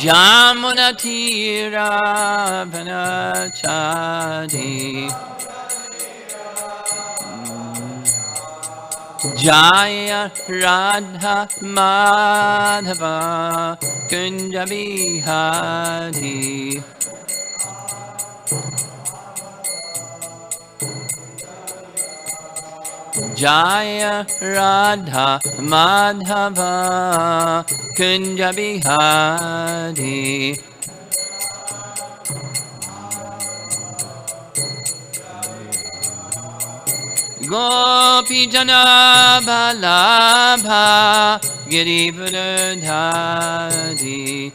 Jamunatira Vanachadi Jaya Radha Madhava Kunja Bihari Jaya Radha Madhava Kunja Bihari Gopi Jana Balabha Girivardhari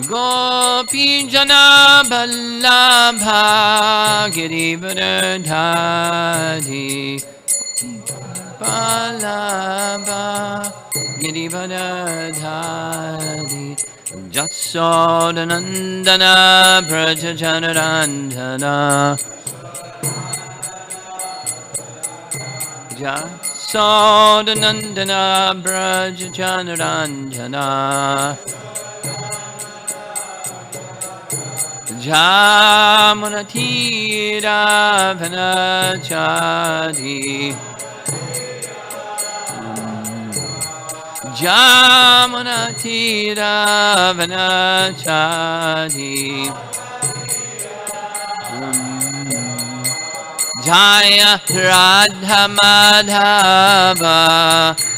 Gopi Jana Balabha Girivardhari Balabha Girivardhari Jasodanandana Brajajanarandana Jasodanandana Brajajanarandana Jamunatira Vanachadi Jamunatira Vanachadi Jaya Radha Madhava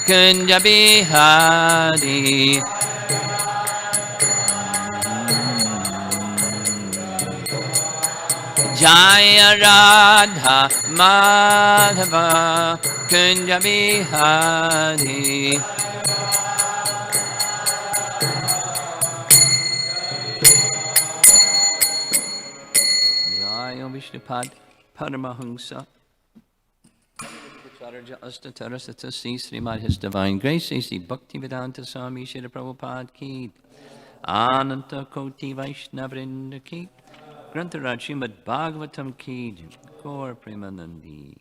Kunja Bihari Jaya Radha Madhava Kunja Bihari Jaya Vishnupad Paramahamsa Astatarasata Srimad His Divine Grace Sri Bhaktivedanta Swami Srila Prabhupada Ki Ananta Koti Vaishnavrinda Ki Grantaraj Srimad Bhagavatam Ki Gaur Premanandi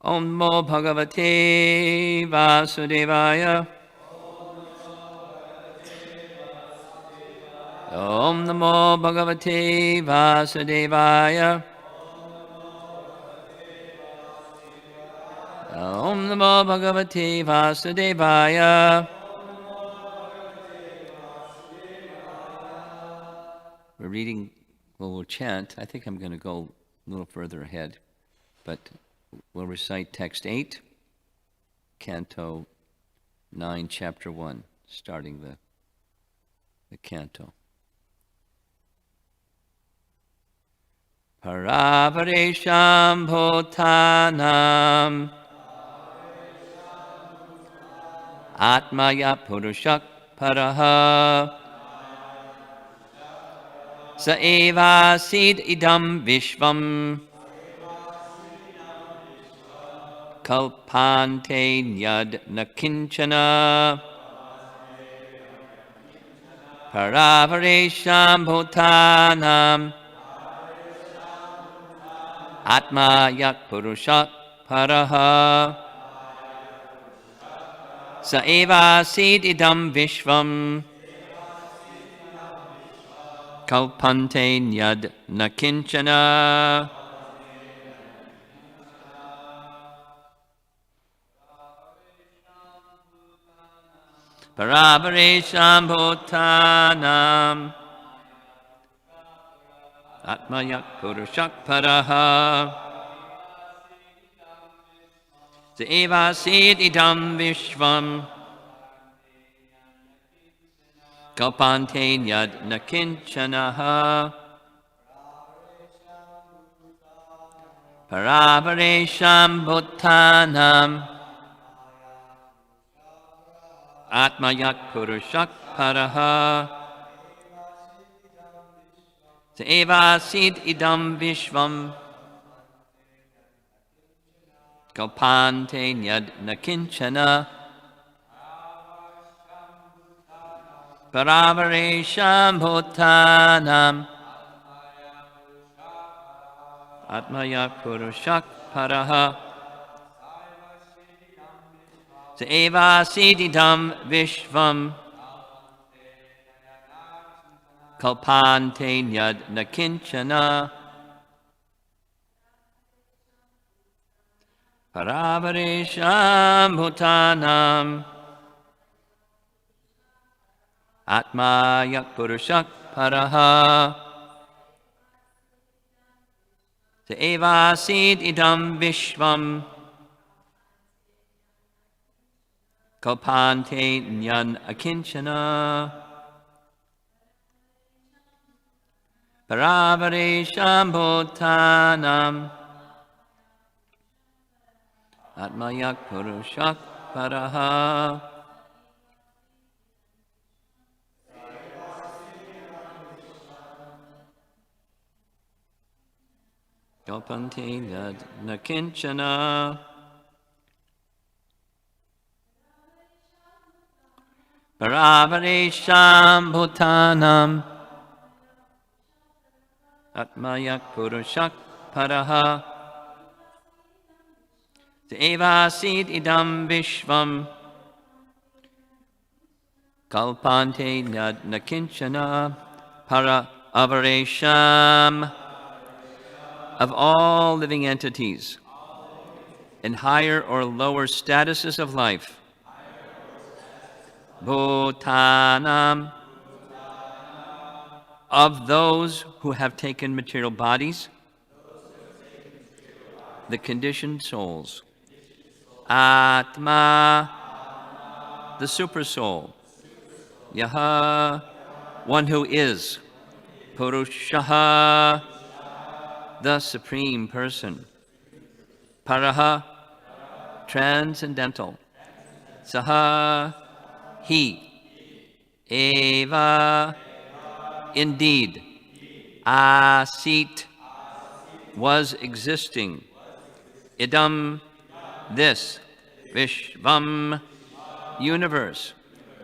Om Namo Bhagavate Vasudevaya Om Namo Bhagavate Vasudevaya Om Namo Bhagavate Vasudevaya We're reading, well, we'll chant. I think I'm going to go a little further ahead, but we'll recite text 8, canto 9, chapter 1, starting the canto. Paravaresham bhutanam Atmaya Purushak Paraha Sa eva sid idam vishvam Kalpante nyad nakinchana Paravaresham bhutanam Atmaya Purushak Paraha Sa eva sid idam vishvam Kalpante nyad nakinchana Paravaresham bhutanam Atmayak Purushak Paraha Seva Sid Idam Vishvam Kalpante Nyad Nakinchanaha Paravaresham bhutanam Atmayak Purushak Paraha Seva Sid Idam Vishvam Kalpante Nyad Nakinchana Paravaresham Bhutanam Atmaya Purushak Paraha Seva Siddham Vishvam Kalpante Nyad Nakinchana Paravaresham Bhutanam Atmaya Purushak Paraha Seva Siddham Vishvam Kalpante Nyan Akinchana Paravaresham Bhutanam Atmayak Purushak Paraha Kalpante Nyan Nakinchana Paravaresham Bhutanam Atmayak Purushak Paraha Devasid Idam Vishvam Kalpante Nad Nakinchana Para Avaresham of all living entities in higher or lower statuses of life. Bhutanam of those who have taken material bodies, the conditioned souls. Atma, the super soul. Yaha, one who is. Purushaha, the supreme person. Paraha, transcendental. Saha, he. Eva, indeed. Asit, was existing. Idam, this. Vishvam, universe.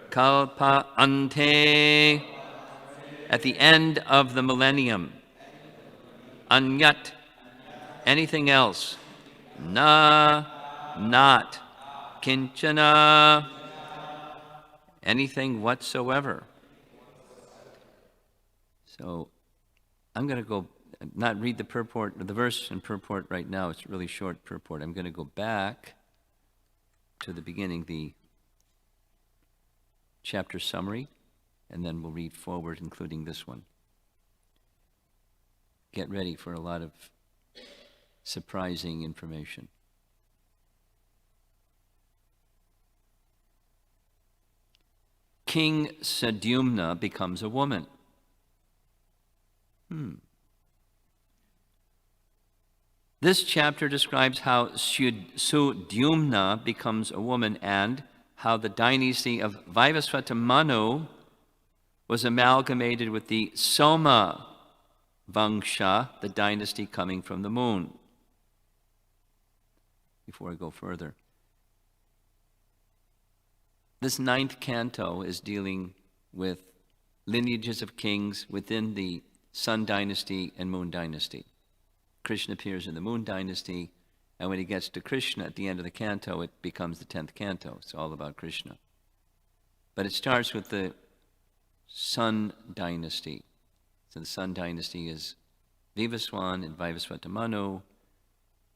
Kalpa ante, at the end of the millennium. Anyat, anything else. Na, not. Kinchana, anything whatsoever. So I'm going to go, not read the purport, the verse and purport right now. It's a really short purport. I'm going to go back to the beginning, the chapter summary, and then we'll read forward, including this one. Get ready for a lot of surprising information. King Sadyumna becomes a woman. This chapter describes how Sudyumna becomes a woman and how the dynasty of Vaivasvata Manu was amalgamated with the Soma Vangsha, the dynasty coming from the moon. Before I go further, this 9th canto is dealing with lineages of kings within the Sun dynasty and Moon dynasty. Krishna appears in the Moon dynasty, and when he gets to Krishna at the end of the canto, it becomes the 10th canto. It's all about Krishna. But it starts with the Sun dynasty. So the Sun dynasty is Vivaswan and Vaivasvata Manu,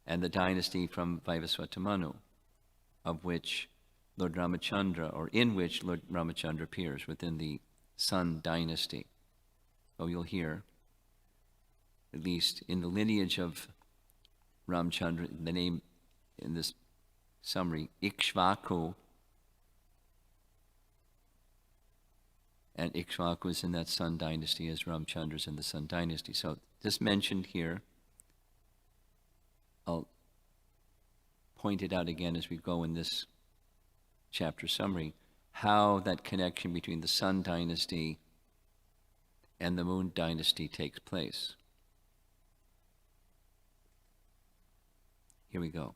and the dynasty from Vaivasvata Manu, of which Lord Ramachandra, or in which Lord Ramachandra appears within the Sun dynasty. So you'll hear, at least in the lineage of Ramchandra, the name in this summary, Ikshvaku, and Ikshvaku is in that Sun dynasty as Ramchandra is in the Sun dynasty. So just mentioned here, I'll point it out again as we go in this chapter summary, how that connection between the Sun dynasty and the Moon dynasty takes place. Here we go.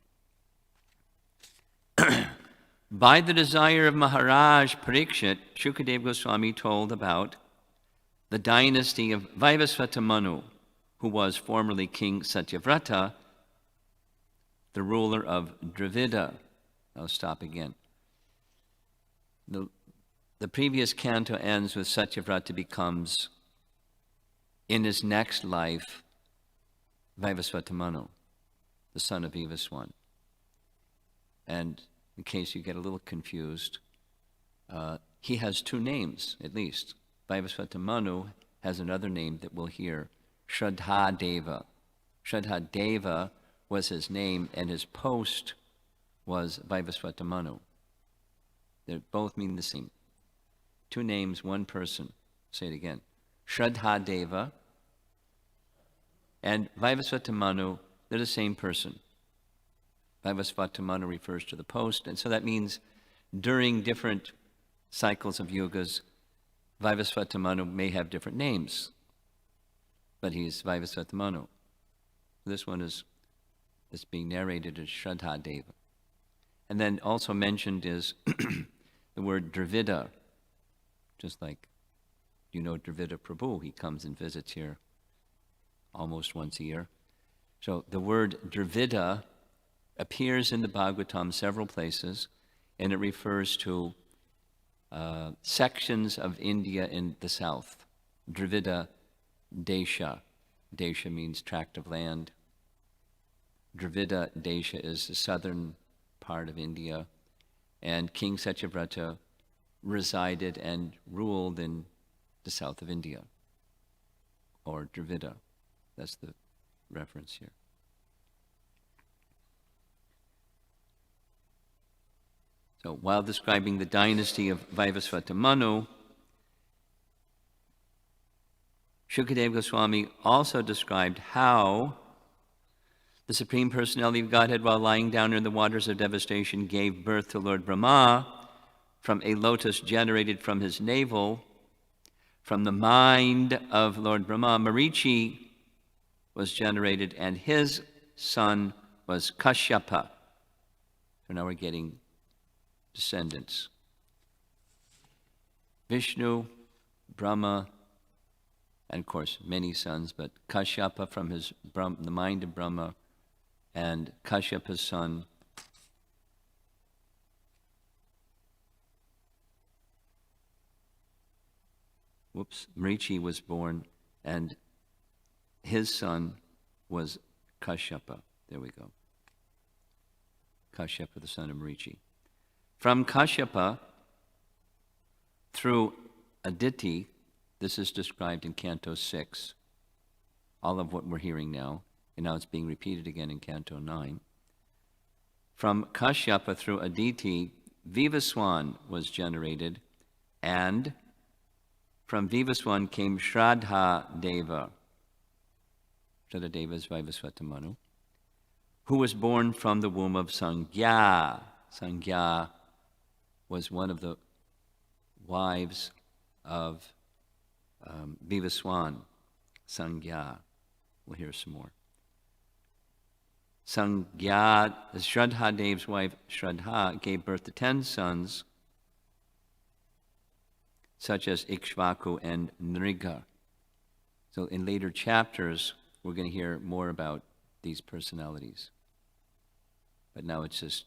By the desire of Maharaj Parikshit, Shukadeva Goswami told about the dynasty of Vaivasvata Manu, who was formerly King Satyavrata, the ruler of Dravida. I'll stop again. The previous canto ends with Satyavrata becomes, in his next life, Vaivasvata Manu, the son of Vivaswan. And in case you get a little confused, he has two names, at least. Vaivasvata Manu has another name that we'll hear, Shraddha Deva. Shraddha Deva was his name, and his post was Vaivasvata Manu. They both mean the same. Two names, one person. Say it again. Shraddha Deva and Vaivasvata Manu, they're the same person. Vaivasvata Manu refers to the post, and so that means during different cycles of yugas, Vaivasvata Manu may have different names, but he's Vaivasvata Manu. This one is being narrated as Shraddha Deva. And then also mentioned is the word Dravida, just like, you know, Dravida Prabhu, he comes and visits here almost once a year. So the word Dravida appears in the Bhagavatam several places, and it refers to sections of India in the south. Dravida Desha. Desha means tract of land. Dravida Desha is the southern part of India, and King Satyavrata resided and ruled in the south of India, or Dravida. That's the reference here. So while describing the dynasty of Vaivasvata Manu, Shukadeva Goswami also described how the Supreme Personality of Godhead, while lying down in the waters of devastation, gave birth to Lord Brahma from a lotus generated from his navel. From the mind of Lord Brahma, Marichi was generated, and his son was Kashyapa. So now we're getting descendants. Vishnu, Brahma, and of course many sons, but Kashyapa from the mind of Brahma, and Kashyapa's son Marichi was born, and his son was Kashyapa. There we go. Kashyapa, the son of Marichi. From Kashyapa, through Aditi, this is described in Canto 6, all of what we're hearing now, and now it's being repeated again in Canto 9. From Kashyapa through Aditi, Vivaswan was generated, and from Vivaswan came Shraddha Deva. Shraddha Deva is Vaivasvata Manu, who was born from the womb of Sangya. Sangya was one of the wives of Vivaswan. Sangya. We'll hear some more. Sangya, Shraddha Deva's wife, Shraddha, gave birth to 10 sons, such as Ikshvaku and Nriga. So in later chapters, we're going to hear more about these personalities. But now it's just,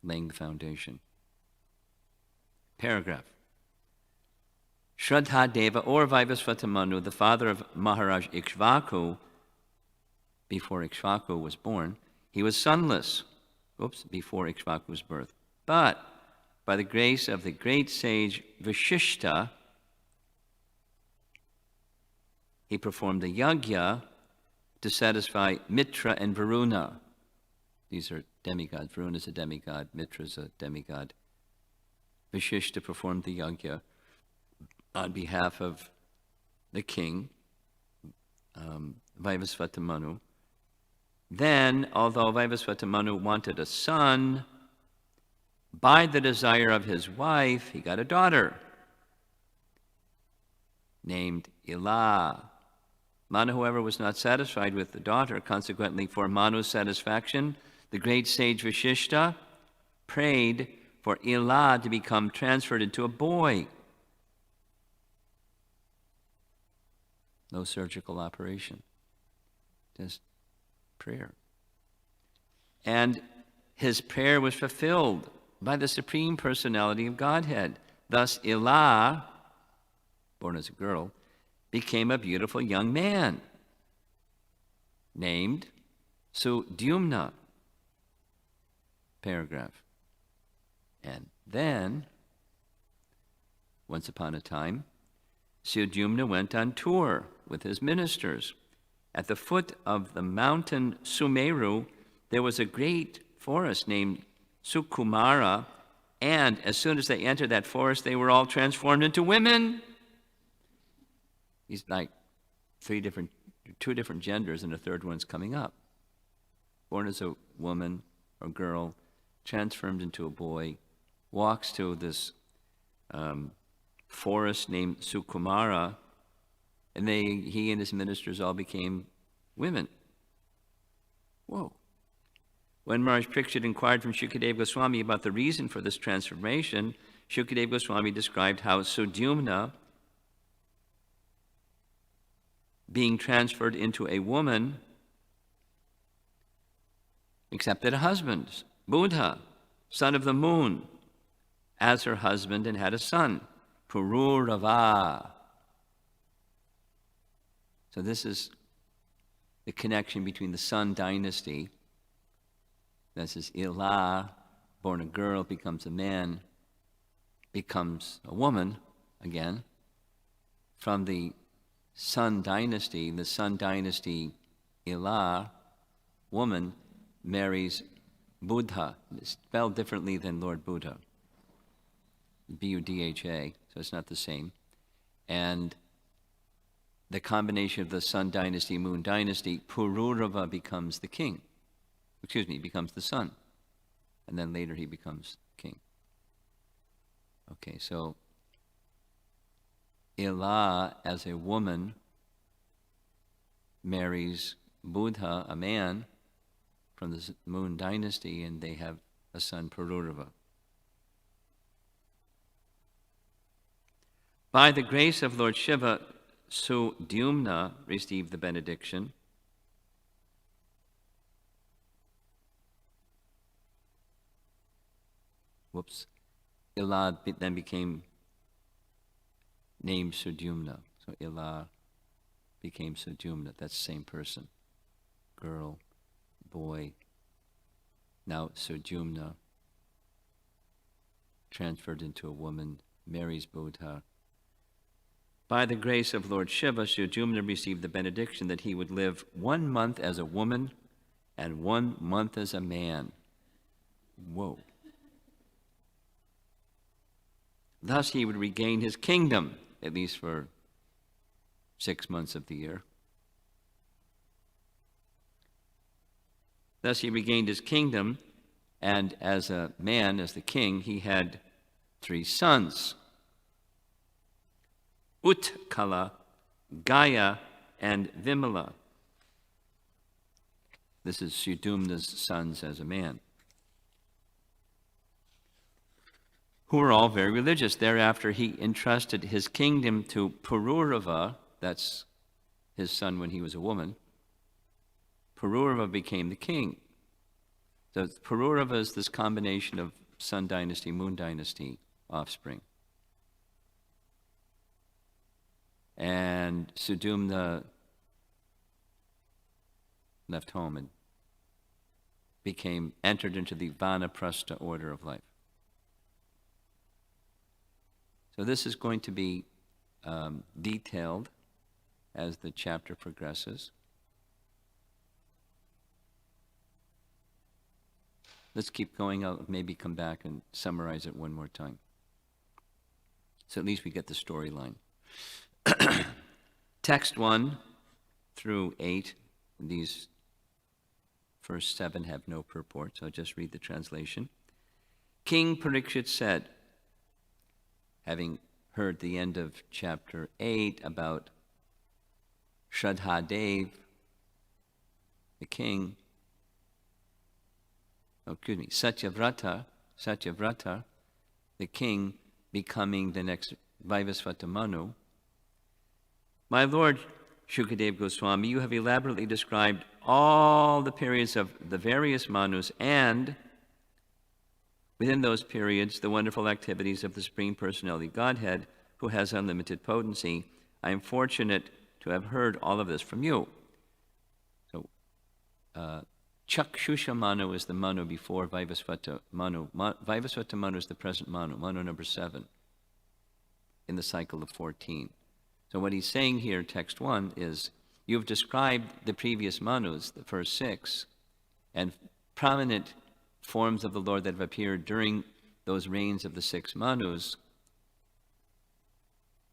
laying the foundation. Paragraph. Shraddha Deva, or Vaivasvata Manu, the father of Maharaj Ikshvaku, before Ikshvaku was born, he was sonless, before Ikshvaku's birth. But by the grace of the great sage Vashishta, he performed the yajna to satisfy Mitra and Varuna. These are demigods. Varuna is a demigod, Mitra is a demigod. Vashishta performed the yajna on behalf of the king, Vaivasvata Manu. Then, although Vaivasvata Manu wanted a son, by the desire of his wife, he got a daughter named Ila. Manu, however, was not satisfied with the daughter. Consequently, for Manu's satisfaction, the great sage Vashishta prayed for Ilah to become transferred into a boy. No surgical operation, just prayer. And his prayer was fulfilled by the Supreme Personality of Godhead. Thus, Ilah, born as a girl, became a beautiful young man named Sudyumna. Paragraph. And then, once upon a time, Sudyumna went on tour with his ministers. At the foot of the mountain Sumeru, there was a great forest named Sukumara, and as soon as they entered that forest, they were all transformed into women. He's like two different genders, and a third one's coming up. Born as a woman or girl, transformed into a boy, walks to this forest named Sukumara, and he and his ministers all became women. Whoa. When Maharaj Parikshit inquired from Shukadeva Goswami about the reason for this transformation, Shukadeva Goswami described how Sudyumna, being transferred into a woman, accepted a husband, Buddha, son of the moon, as her husband and had a son, Pururava. So this is the connection between the Sun dynasty. This is Ilah, born a girl, becomes a man, becomes a woman again. From the Sun dynasty, Ilah, woman, marries Buddha. It's spelled differently than Lord Buddha. Budha, so it's not the same. And the combination of the Sun dynasty, Moon dynasty, Pururava becomes the king. Becomes the son. And then later he becomes king. Okay, so Ilah, as a woman, marries Buddha, a man, from the Moon dynasty, and they have a son, Pururava. By the grace of Lord Shiva, Sudyumna received the benediction. Ilah then became named Sudyumna. So Ilah became Sudyumna. That's the same person. Girl, boy. Now Sudyumna, transferred into a woman, marries Buddha. By the grace of Lord Shiva, Sudyumna received the benediction that he would live 1 month as a woman and 1 month as a man. Whoa. Thus he would regain his kingdom, at least for 6 months of the year. Thus he regained his kingdom, and as a man, as the king, he had 3 sons: Utkala, Gaya, and Vimala. This is Sudyumna's sons as a man, who were all very religious. Thereafter he entrusted his kingdom to Pururava, that's his son when he was a woman. Pururava became the king. So Pururava is this combination of Sun dynasty, Moon dynasty offspring. And Sudyumna left home and entered into the Vanaprastha order of life. So this is going to be detailed as the chapter progresses. Let's keep going. I'll maybe come back and summarize it one more time. So at least we get the storyline. Text 1 through 8, these first 7 have no purport, so I'll just read the translation. King Parikshit said, having heard the end of chapter 8 about Shraddhadev, the king, Satyavrata, Satyavrata, the king becoming the next Vaivasvata Manu. My Lord Shukadeva Goswami, you have elaborately described all the periods of the various Manus and, within those periods, the wonderful activities of the Supreme Personality Godhead, who has unlimited potency. I am fortunate to have heard all of this from you. So, Chakshusha Manu is the Manu before Vaivasvata Manu. Vaivasvata Manu is the present Manu, Manu number 7, in the cycle of 14. So what he's saying here, text 1, is you've described the previous Manus, the first 6, and prominent forms of the Lord that have appeared during those reigns of the 6 Manus.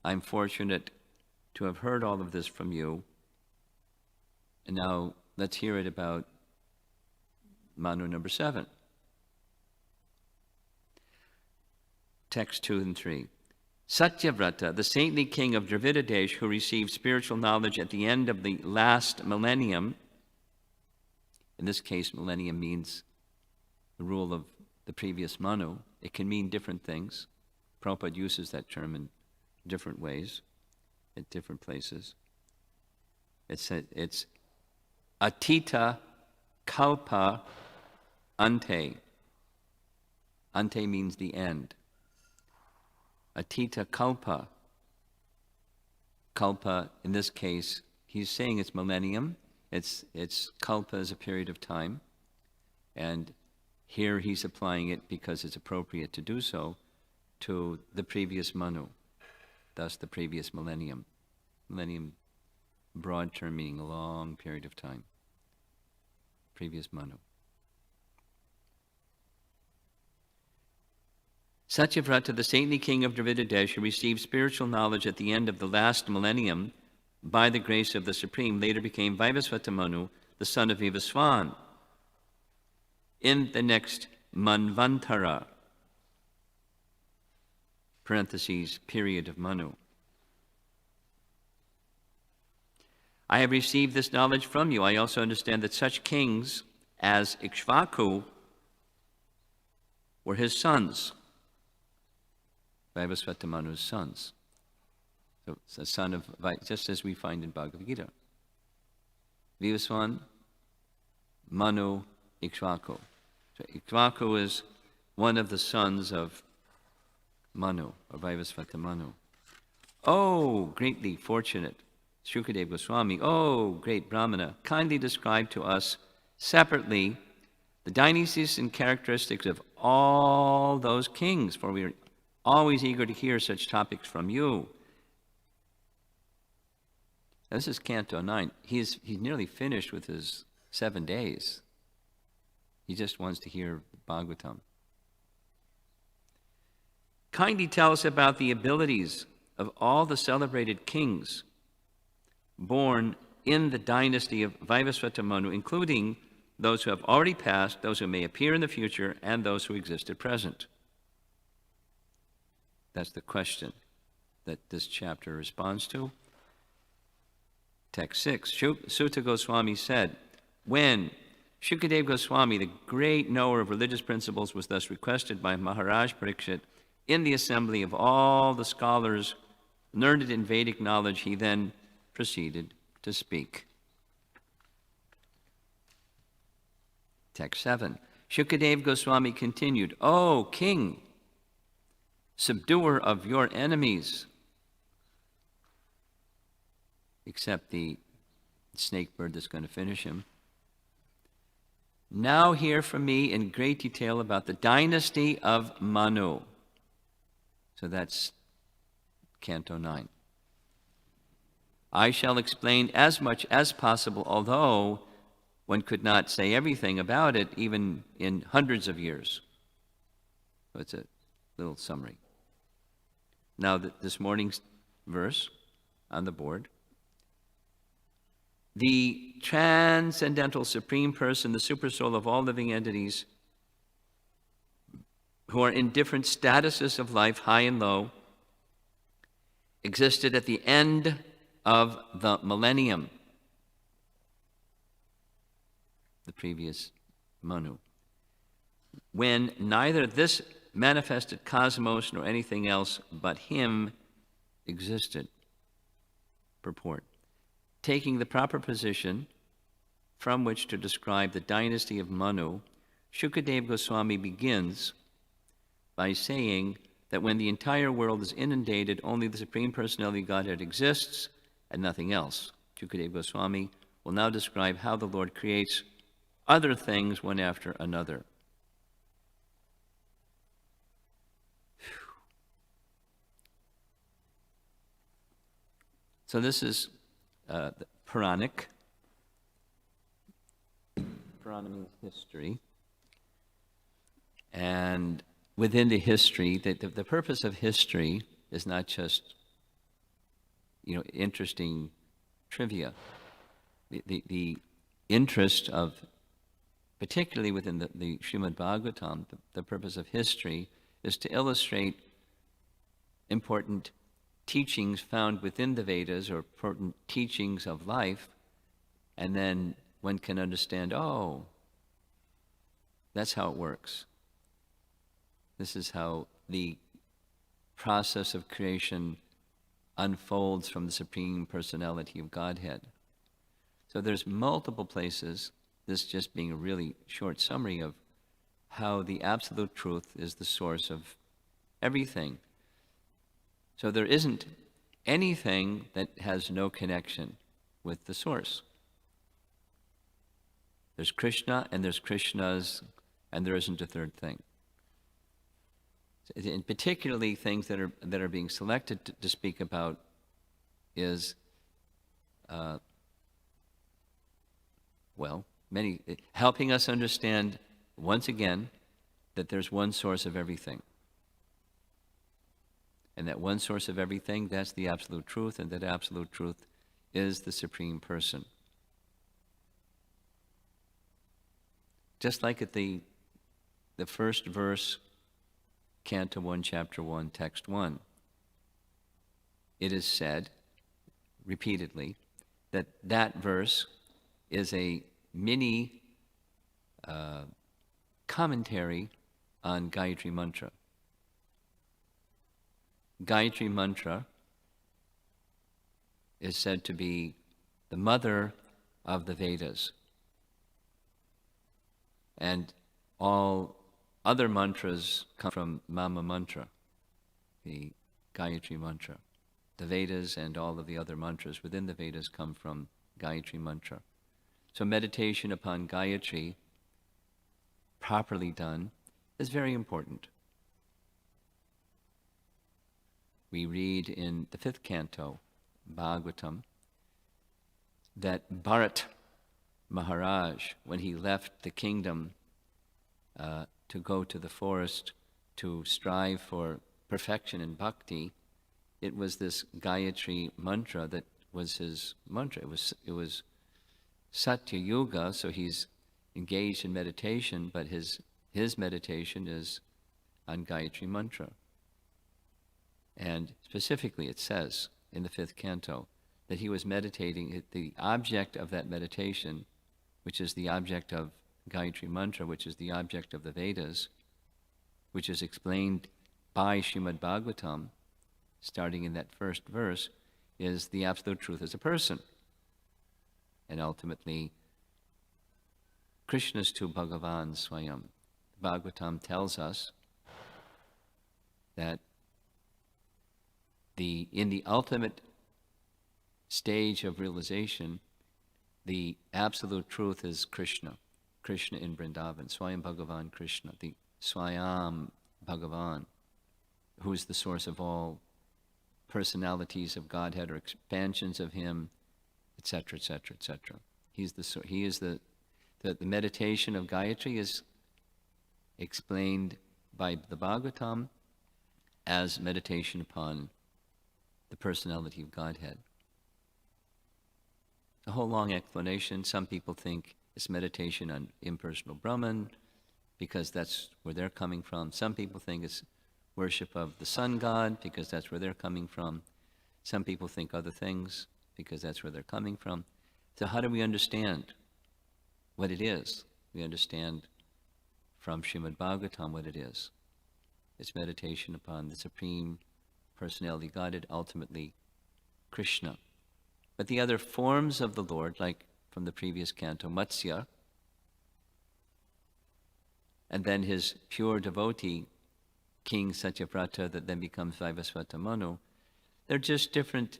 I'm fortunate to have heard all of this from you. And now let's hear it about Manu number 7. Text 2 and 3. Satyavrata, the saintly king of Dravida Desh, who received spiritual knowledge at the end of the last millennium. In this case, millennium means the rule of the previous Manu. It can mean different things. Prabhupada uses that term in different ways, at different places. It's Atita Kalpa Ante. Ante means the end. Atita Kalpa. Kalpa, in this case, he's saying it's millennium. It's Kalpa is a period of time. And here he's applying it because it's appropriate to do so to the previous Manu, thus the previous millennium. Millennium, broad term meaning a long period of time. Previous Manu. Satyavrata, the saintly king of Dravida Desh, who received spiritual knowledge at the end of the last millennium by the grace of the Supreme, later became Vaivasvata Manu, the son of Vivaswan, in the next Manvantara, parentheses, period of Manu. I have received this knowledge from you. I also understand that such kings as Ikshvaku were his sons, Vaivasvata Manu's sons. So it's a son of, just as we find in Bhagavad Gita. Vivaswan, Manu, Ikshvaku. So Ikshvaku is one of the sons of Manu, or Vaivasvata Manu. Oh, greatly fortunate Shukadeva Goswami, oh, great Brahmana, kindly describe to us separately the dynasties and characteristics of all those kings, for we are always eager to hear such topics from you. This is Canto 9. He's nearly finished with his 7 days. He just wants to hear Bhagavatam. Kindly tell us about the abilities of all the celebrated kings born in the dynasty of Vaivasvata Manu, including those who have already passed, those who may appear in the future, and those who exist at present. That's the question that this chapter responds to. Text 6, Sutta Goswami said, when Shukadeva Goswami, the great knower of religious principles, was thus requested by Maharaj Parikshit in the assembly of all the scholars learned in Vedic knowledge, he then proceeded to speak. Text 7, Shukadeva Goswami continued, O king, subduer of your enemies, except the snake bird that's going to finish him. Now hear from me in great detail about the dynasty of Manu. So that's Canto 9. I shall explain as much as possible, although one could not say everything about it, even in hundreds of years. So it's a little summary. Now, this morning's verse on the board. The transcendental supreme person, the supersoul of all living entities who are in different statuses of life, high and low, existed at the end of the millennium, the previous Manu. when neither this manifested cosmos nor anything else but him existed. Purport. Taking the proper position from which to describe the dynasty of Manu, Shukadeva Goswami begins by saying that when the entire world is inundated, only the Supreme Personality of Godhead exists and nothing else. Shukadeva Goswami will now describe how the Lord creates other things one after another. So this is Puranic. Purana means history. And within the history, the purpose of history is not just, interesting trivia. The interest of, particularly within the Srimad Bhagavatam, the purpose of history is to illustrate important teachings found within the Vedas or important teachings of life, and then one can understand, oh, that's how it works. This is how the process of creation unfolds from the Supreme Personality of Godhead. So there's multiple places, this just being a really short summary of how the Absolute Truth is the source of everything. So there isn't anything that has no connection with the source. There's Krishna and there's Krishnas, and there isn't a third thing. And particularly things that are being selected to speak about is, helping us understand once again that there's one source of everything. And that one source of everything, that's the Absolute Truth, and that Absolute Truth is the Supreme Person. Just like at the first verse, Canto 1, Chapter 1, Text 1, it is said repeatedly that that verse is a mini commentary on Gayatri Mantra. Gayatri Mantra is said to be the mother of the Vedas. And all other mantras come from Mama Mantra, the Gayatri Mantra. The Vedas and all of the other mantras within the Vedas come from Gayatri Mantra. So meditation upon Gayatri, properly done, is very important. We read in the 5th canto, Bhagavatam, that Bharat Maharaj, when he left the kingdom to go to the forest to strive for perfection in bhakti, it was this Gayatri mantra that was his mantra. It was Satya Yuga, so he's engaged in meditation, but his meditation is on Gayatri mantra. And specifically it says in the 5th canto that he was meditating, the object of that meditation, which is the object of Gayatri Mantra, which is the object of the Vedas, which is explained by Srimad Bhagavatam, starting in that first verse, is the Absolute Truth as a person. And ultimately, Krishnastu Bhagavan Swayam. Bhagavatam tells us that in the ultimate stage of realization, the Absolute Truth is Krishna. Krishna in Vrindavan, Swayam Bhagavan Krishna, the Swayam Bhagavan, who is the source of all personalities of Godhead or expansions of Him, etc., etc., etc. He is the meditation of Gayatri is explained by the Bhagavatam as meditation upon the personality of Godhead. A whole long explanation. Some people think it's meditation on impersonal Brahman because that's where they're coming from. Some people think it's worship of the sun god because that's where they're coming from. Some people think other things because that's where they're coming from. So how do we understand what it is? We understand from Srimad Bhagavatam what it is. It's meditation upon the Supreme Personality Godhead, ultimately Krishna. But the other forms of the Lord, like from the previous canto, Matsya, and then his pure devotee, King Satyavrata, that then becomes Vaivasvata Manu, they're just different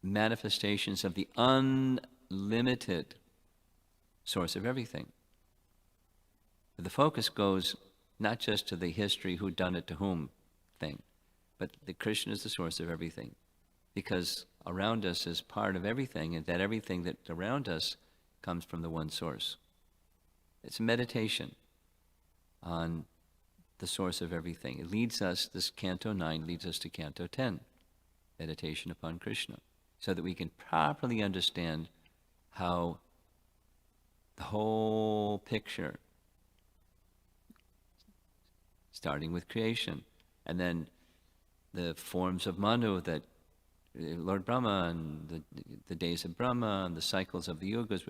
manifestations of the unlimited source of everything. But the focus goes not just to the history, who done it to whom thing, but that Krishna is the source of everything. Because around us is part of everything, and that everything that's around us comes from the one source. It's a meditation on the source of everything. It leads us, this Canto 9 leads us to Canto 10, meditation upon Krishna, so that we can properly understand how the whole picture, starting with creation, and then the forms of Manu that Lord Brahma and the days of Brahma and the cycles of the yugas,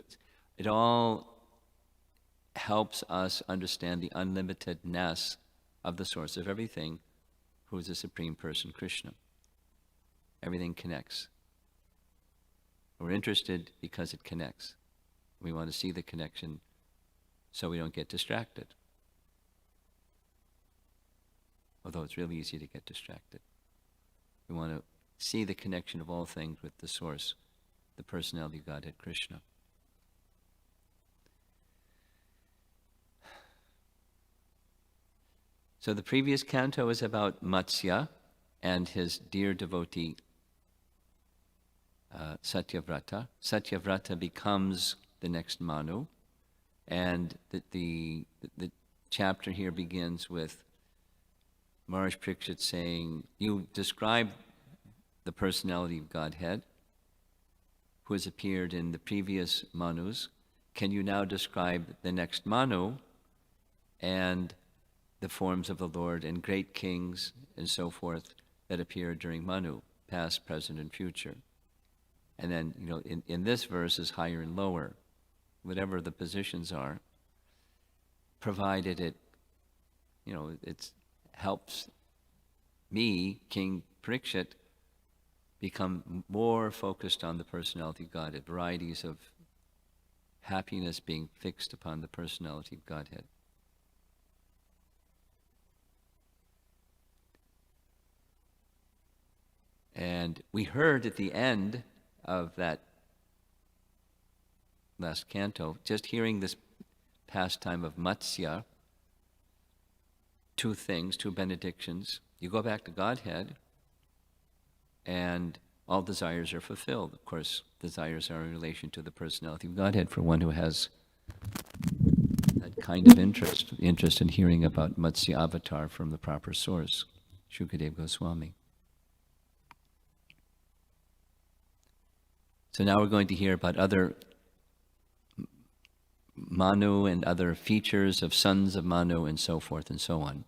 it all helps us understand the unlimitedness of the source of everything, who is the Supreme Person, Krishna. Everything connects. We're interested because it connects. We want to see the connection so we don't get distracted. Although it's really easy to get distracted. We want to see the connection of all things with the source, the personality of Godhead, Krishna. So the previous canto is about Matsya and his dear devotee, Satyavrata. Satyavrata becomes the next Manu, and the chapter here begins with Maharaj Parikshit saying, you describe the personality of Godhead, who has appeared in the previous Manus. Can you now describe the next Manu and the forms of the Lord and great kings and so forth that appeared during Manu, past, present, and future? And then, in this verse is higher and lower, whatever the positions are, provided it helps me, King Parikshit, become more focused on the personality of Godhead, varieties of happiness being fixed upon the personality of Godhead. And we heard at the end of that last canto, just hearing this pastime of Matsya, two benedictions. You go back to Godhead, and all desires are fulfilled. Of course, desires are in relation to the personality of Godhead for one who has that kind of interest in hearing about Matsya avatar from the proper source, Shukadeva Goswami. So now we're going to hear about other Manu and other features of sons of Manu and so forth and so on.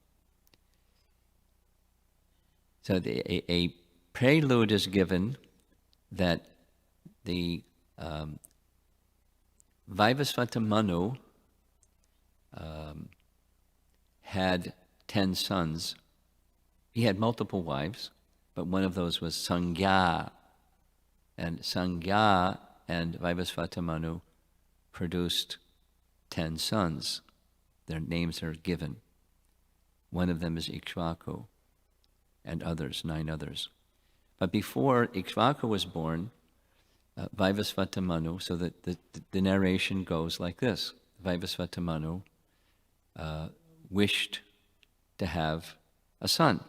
So a prelude is given that the Vaivasvata Manu had 10 sons. He had multiple wives, but one of those was Sangya. And Sangya and Vaivasvata Manu produced 10 sons. Their names are given. One of them is Ikshvaku, and others, 9 others. But before Ikshvaku was born, Vaivasvata Manu, so that the narration goes like this. Vaivasvata Manu wished to have a son.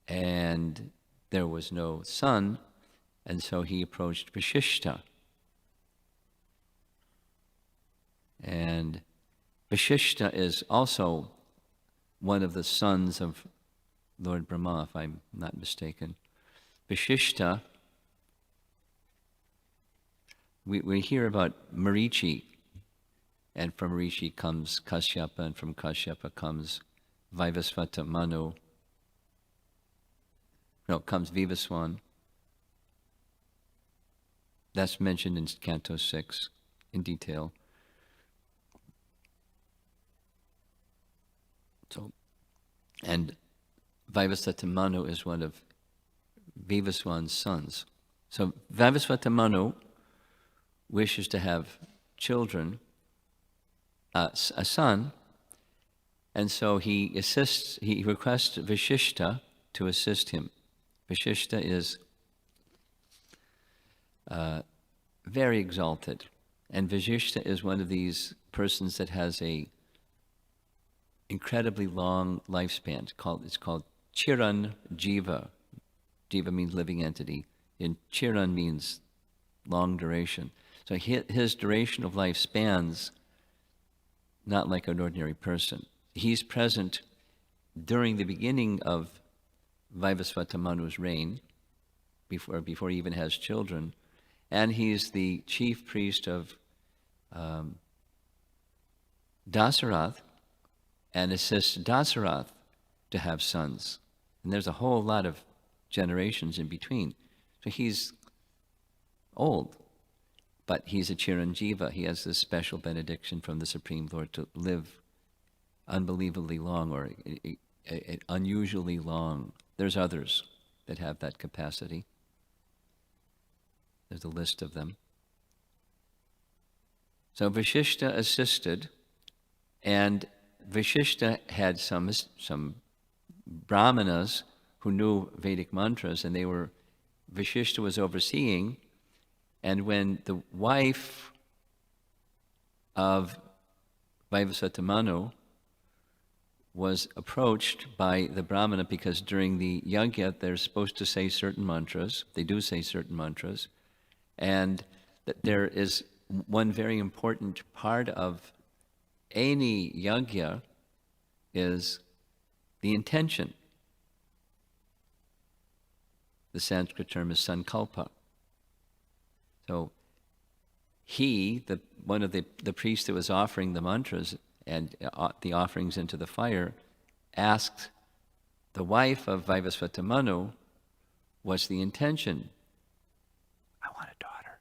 And there was no son, and so he approached Vashishta. And Vashishta is also one of the sons of Lord Brahma, if I'm not mistaken. Vashishta, we hear about Marichi, and from Marichi comes Kashyapa, and from Kashyapa comes Vaivasvata Manu. No, comes Vivaswan. That's mentioned in Canto 6 in detail. So, and Vaivasvata Manu is one of Vivaswan's sons. So Vaivasvata Manu wishes to have children, a son, and so he requests Vashishta to assist him. Vashishta is very exalted, and Vashishta is one of these persons that has a incredibly long lifespan. It's called Chiran Jiva. Jiva means living entity, and Chiran means long duration. So his duration of life spans not like an ordinary person. He's present during the beginning of Vaivasvata Manu's reign, before he even has children, and he's the chief priest of Dasarath, and assists Dasarath to have sons. And there's a whole lot of generations in between. So he's old, but he's a Chiranjiva. He has this special benediction from the Supreme Lord to live unbelievably long, or unusually long. There's others that have that capacity. There's a list of them. So Vashishta assisted, and Vashishta had some brahmanas who knew Vedic mantras, and Vashishta was overseeing. And when the wife of Vaivasvata Manu was approached by the brahmana, because during the yajna they're supposed to say certain mantras, they do say certain mantras, and that there is one very important part of any yajna is the intention. The Sanskrit term is sankalpa. So one of the priests that was offering the mantras and the offerings into the fire, asked the wife of Vaivasvata Manu, what's the intention? I want a daughter.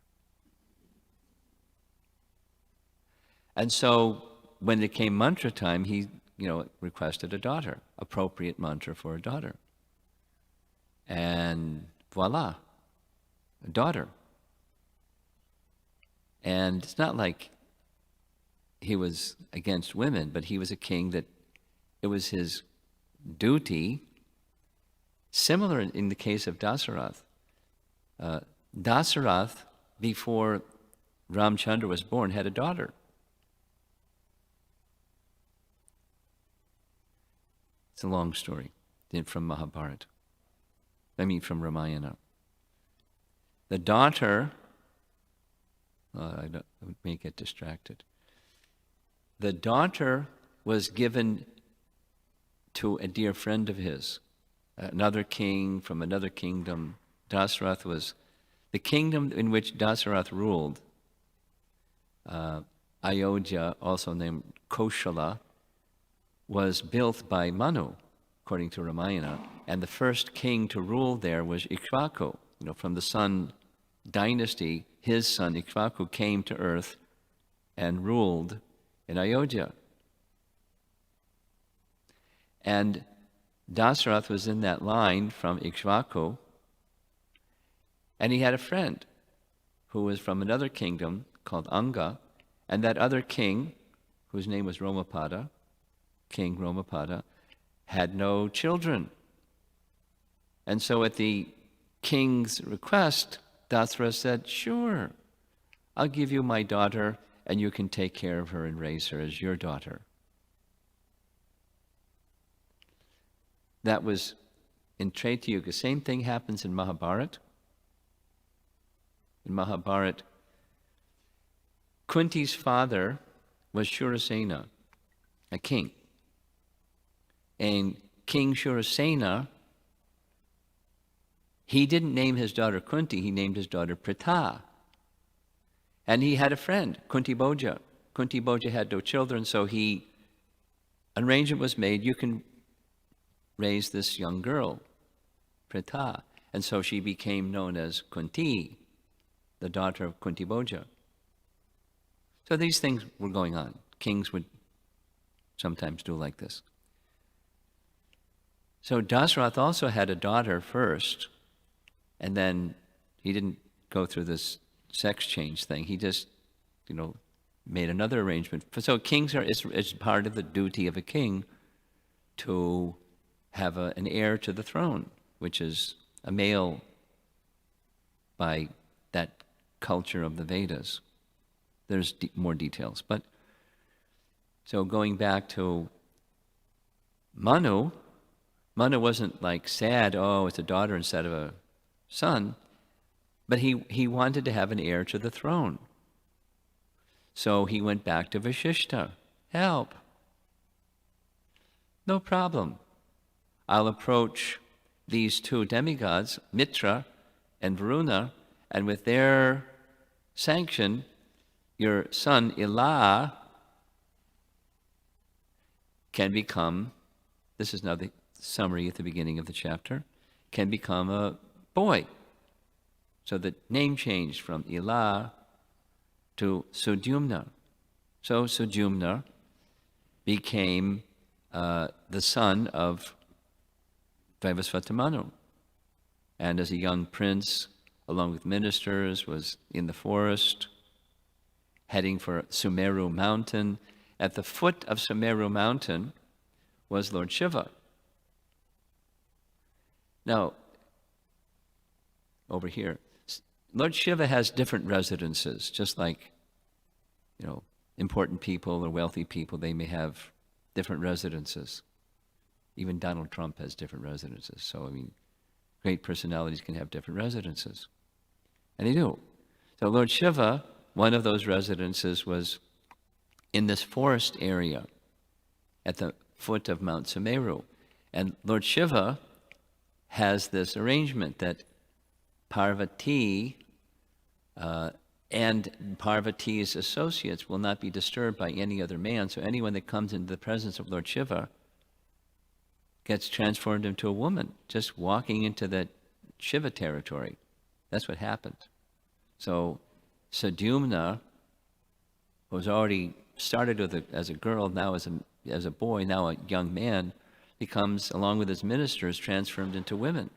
And so when it came mantra time, he requested a daughter, appropriate mantra for a daughter. And voila, a daughter. And it's not like he was against women, but he was a king that it was his duty, similar in the case of Dasarath. Dasarath, before Ramchandra was born, had a daughter. It's a long story from Mahabharata. From Ramayana. The daughter, I may get distracted. The daughter was given to a dear friend of his, another king from another kingdom. Dasarath was the kingdom in which Dasarath ruled. Ayodhya, also named Koshala, was built by Manu, according to Ramayana, and the first king to rule there was Ikshvaku. From the Sun dynasty, his son Ikshvaku came to earth and ruled in Ayodhya. And Dasarath was in that line from Ikshvaku, and he had a friend who was from another kingdom called Anga, and that other king, whose name was Romapada, King Romapada, had no children. And so at the king's request, Dasarath said, sure, I'll give you my daughter, and you can take care of her and raise her as your daughter. That was in Treta Yuga. Same thing happens in Mahabharata. In Mahabharata, Kunti's father was Shurasena, a king. And King Shurasena, he didn't name his daughter Kunti, he named his daughter Pritha. And he had a friend, Kunti Bhoja. Kunti Bhoja had no children, so an arrangement was made, you can raise this young girl, Pritha. And so she became known as Kunti, the daughter of Kunti Bhoja. So these things were going on. Kings would sometimes do like this. So Dasrath also had a daughter first, and then he didn't go through this sex change thing. He just, made another arrangement. So kings it's part of the duty of a king to have an heir to the throne, which is a male by that culture of the Vedas. There's more details. But so going back to Manu wasn't like sad, oh, it's a daughter instead of a son, but he wanted to have an heir to the throne. So he went back to Vashishta. Help. No problem. I'll approach these two demigods, Mitra and Varuna, and with their sanction, your son Ilah can become, this is now the summary at the beginning of the chapter, can become a boy. So the name changed from Ilah to Sudyumna. So Sudyumna became the son of Vaivasvata Manu. And as a young prince, along with ministers, was in the forest, heading for Sumeru mountain. At the foot of Sumeru mountain was Lord Shiva. Now, over here, Lord Shiva has different residences, just like, important people or wealthy people, they may have different residences. Even Donald Trump has different residences. So, great personalities can have different residences. And they do. So Lord Shiva, one of those residences was in this forest area at the foot of Mount Sumeru. And Lord Shiva has this arrangement that Parvati and Parvati's associates will not be disturbed by any other man. So anyone that comes into the presence of Lord Shiva gets transformed into a woman, just walking into that Shiva territory. That's what happens. So Sudyumna was already started as a girl, now as a boy, now a young man, becomes, along with his ministers, transformed into women.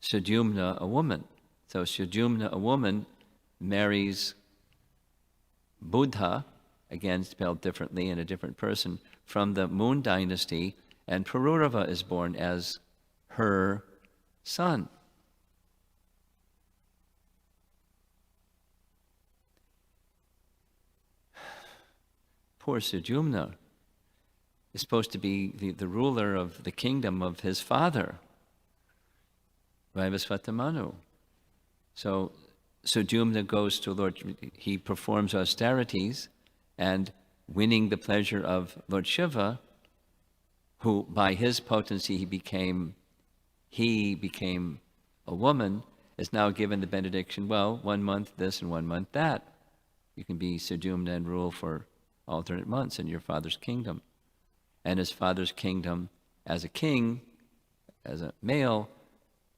Sudyumna, a woman. So Sudyumna, a woman, marries Buddha, again spelled differently in a different person, from the Moon dynasty, and Pururava is born as her son. Poor Sudyumna is supposed to be the ruler of the kingdom of his father, Vaivasvata Manu. So Sudyumna goes to Lord, he performs austerities, and winning the pleasure of Lord Shiva, who by his potency he became a woman, is now given the benediction, well, 1 month this and 1 month that. You can be Sudyumna and rule for alternate months in your father's kingdom. And his father's kingdom, as a king, as a male,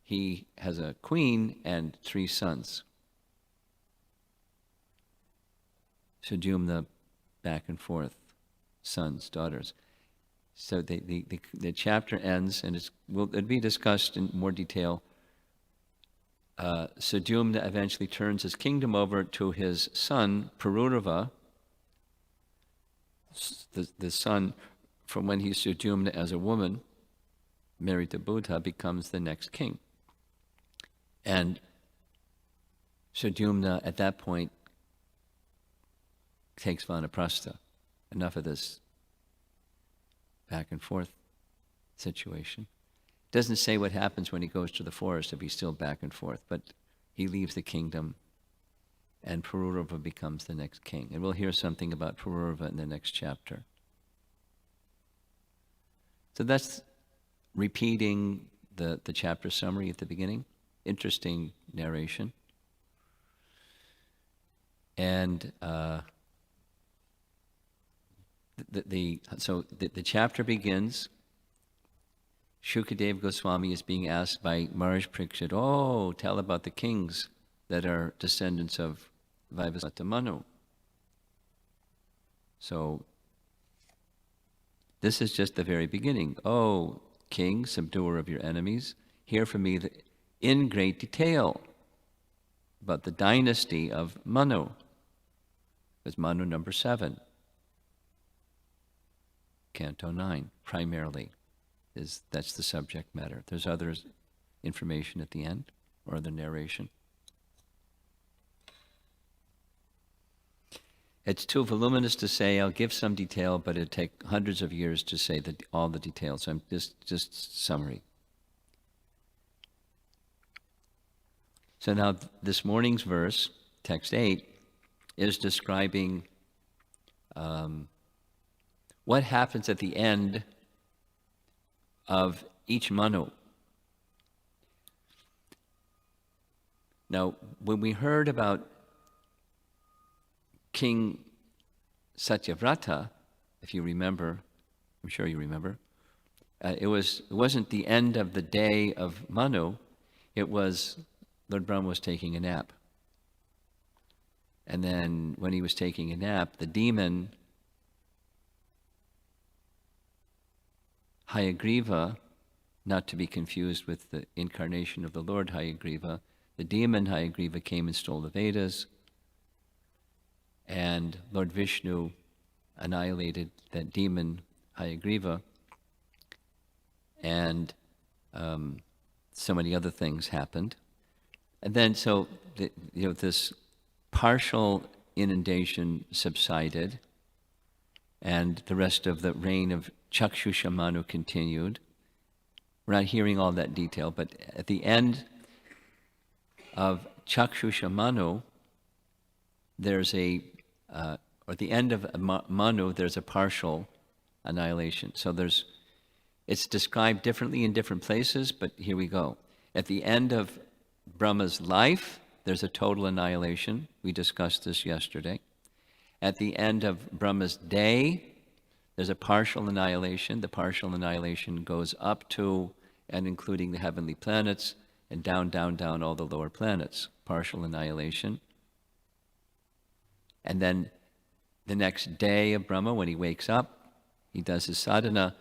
he has a queen and 3 sons. Sudyumna, back and forth, sons, daughters. So the chapter ends, and it'll be discussed in more detail. Sudyumna eventually turns his kingdom over to his son, Pururava, the son from when he's Sudyumna as a woman, married to Buddha, becomes the next king. And Sudyumna, at that point, takes Vanaprastha. Enough of this back and forth situation. Doesn't say what happens when he goes to the forest if he's still back and forth, but he leaves the kingdom and Pururava becomes the next king. And we'll hear something about Pururava in the next chapter. So that's repeating the chapter summary at the beginning. Interesting narration. And the chapter begins. Shukadeva Goswami is being asked by Maharaj Parikshit, tell about the kings that are descendants of Vaivasvata Manu. So This is just the very beginning. O king, subduer of your enemies, hear from me in great detail about the dynasty of Manu. It's Manu number 7, Canto 9, primarily. That's the subject matter. There's other information at the end, or the narration. It's too voluminous to say. I'll give some detail, but it'd take hundreds of years to say all the details. I'm just summary. So now this morning's verse, text 8, is describing what happens at the end of each Manu. Now, when we heard about King Satyavrata, if you remember, I'm sure you remember, it wasn't the end of the day of Manu, it was Lord Brahma was taking a nap. And then when he was taking a nap, the demon Hayagriva, not to be confused with the incarnation of the Lord Hayagriva, the demon Hayagriva came and stole the Vedas, and Lord Vishnu annihilated that demon Hayagriva, and so many other things happened. And then this partial inundation subsided, and the rest of the reign of Chakshusha Manu continued. We're not hearing all that detail, but at the end of Chakshusha Manu, there's or the end of Manu, there's a partial annihilation. So it's described differently in different places, but here we go. At the end of Brahma's life, there's a total annihilation. We discussed this yesterday. At the end of Brahma's day, there's a partial annihilation. The partial annihilation goes up to and including the heavenly planets, and down, down, down all the lower planets. Partial annihilation. And then the next day of Brahma, when he wakes up, he does his sadhana,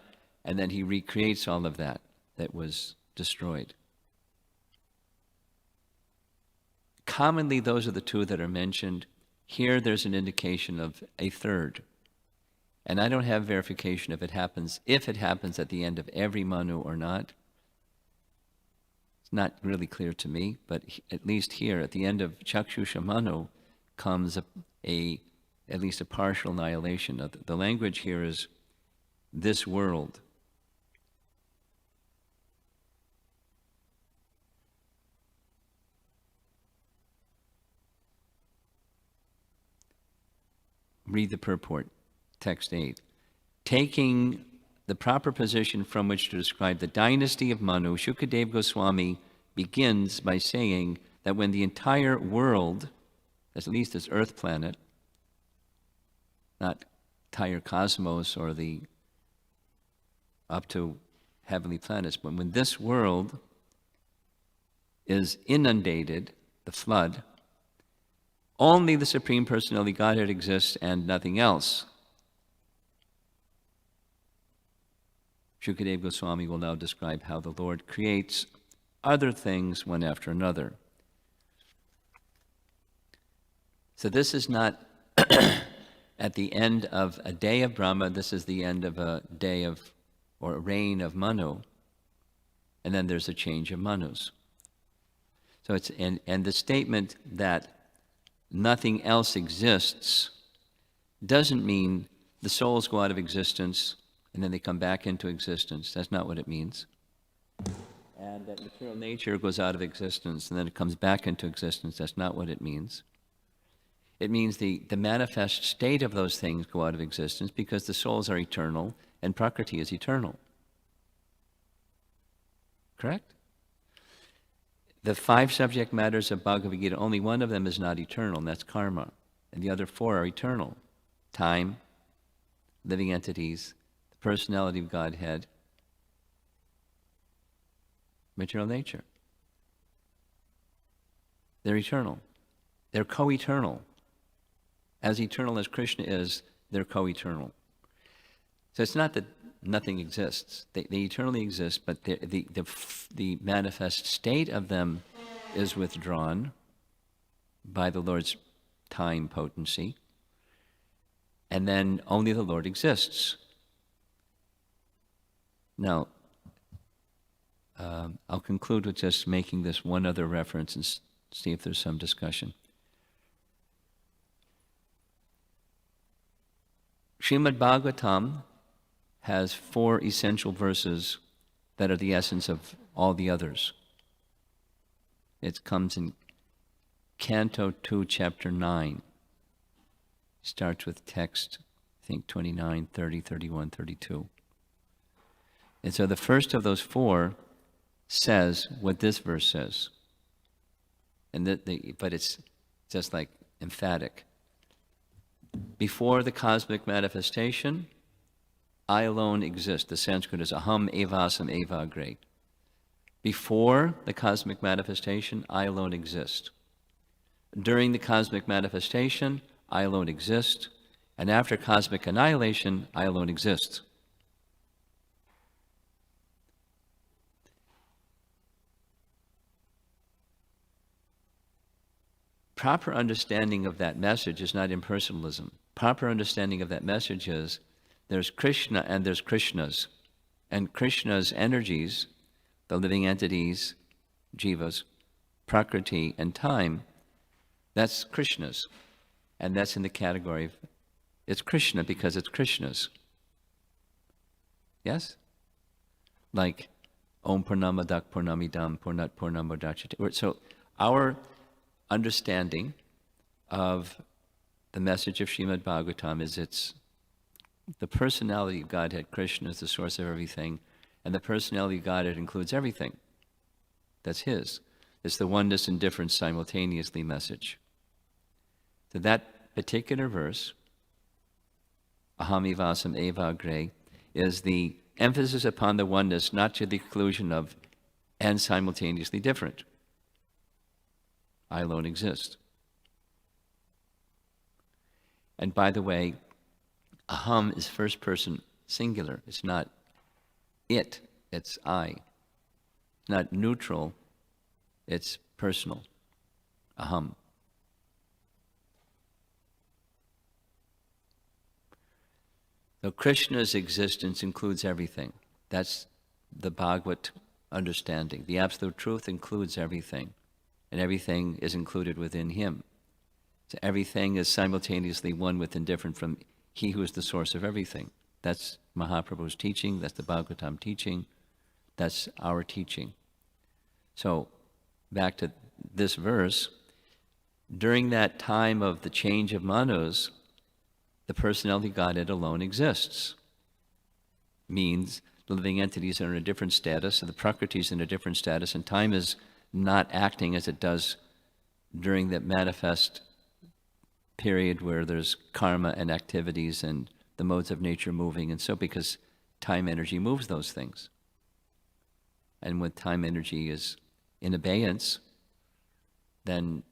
and then he recreates all of that was destroyed. Commonly, those are the two that are mentioned. Here, there's an indication of a third. And I don't have verification if it happens at the end of every Manu or not. It's not really clear to me, but at least here, at the end of Chakshusha Manu, comes at least a partial annihilation. The language here is this world. Read the purport, text 8. Taking the proper position from which to describe the dynasty of Manu, Shukadeva Goswami begins by saying that when the entire world, at least this earth planet, not entire cosmos or up to heavenly planets, but when this world is inundated, the flood, only the Supreme Personality Godhead exists and nothing else. Shukadeva Goswami will now describe how the Lord creates other things one after another. So this is not at the end of a day of Brahma, this is the end of a day of, or a reign of Manu, and then there's a change of Manus. So it's, and the statement that nothing else exists doesn't mean the souls go out of existence and then they come back into existence. That's not what it means. And that material nature goes out of existence and then it comes back into existence. That's not what it means. It means the manifest state of those things go out of existence because the souls are eternal and Prakriti is eternal. Correct? The 5 subject matters of Bhagavad Gita, only one of them is not eternal, and that's karma. And the other 4 are eternal. Time, living entities, the personality of Godhead, material nature. They're eternal. They're co-eternal. As eternal as Krishna is, they're co-eternal. So it's not that nothing exists. They eternally exist, but the manifest state of them is withdrawn by the Lord's time potency, and then only the Lord exists. Now, I'll conclude with just making this one other reference and see if there's some discussion. Srimad Bhagavatam has 4 essential verses that are the essence of all the others. It comes in Canto 2, Chapter 9. Starts with text, I think, 29, 30, 31, 32. And so the first of those 4 says what this verse says. But it's just like emphatic. Before the cosmic manifestation, I alone exist. The Sanskrit is aham evasam eva agre. Before the cosmic manifestation, I alone exist. During the cosmic manifestation, I alone exist. And after cosmic annihilation, I alone exist. Proper understanding of that message is not impersonalism. Proper understanding of that message is there's Krishna and there's Krishnas. And Krishna's energies, the living entities, jivas, prakriti, and time, that's Krishna's. And that's in the category of, it's Krishna because it's Krishna's. Yes? Like, Om Purnamadak Purnamidam Purnat Purnamodachite. So our understanding of the message of Srimad Bhagavatam is it's the personality of Godhead. Krishna is the source of everything, and the personality of Godhead includes everything. That's His. It's the oneness and difference simultaneously message. So that particular verse, aham evasam eva agre, is the emphasis upon the oneness, not to the exclusion of and simultaneously different. I alone exist. And by the way, aham is first person singular. It's not it, it's I. It's not neutral, it's personal. Aham. So Krishna's existence includes everything. That's the Bhagavat understanding. The absolute truth includes everything, and everything is included within Him. So everything is simultaneously one with and different from He who is the source of everything. That's Mahaprabhu's teaching, that's the Bhagavatam teaching, that's our teaching. So, back to this verse, during that time of the change of Manus, the personality of Godhead alone exists. Means the living entities are in a different status, and the Prakriti is in a different status, and time is not acting as it does during that manifest period where there's karma and activities and the modes of nature moving, and so because time energy moves those things. And when time energy is in abeyance, then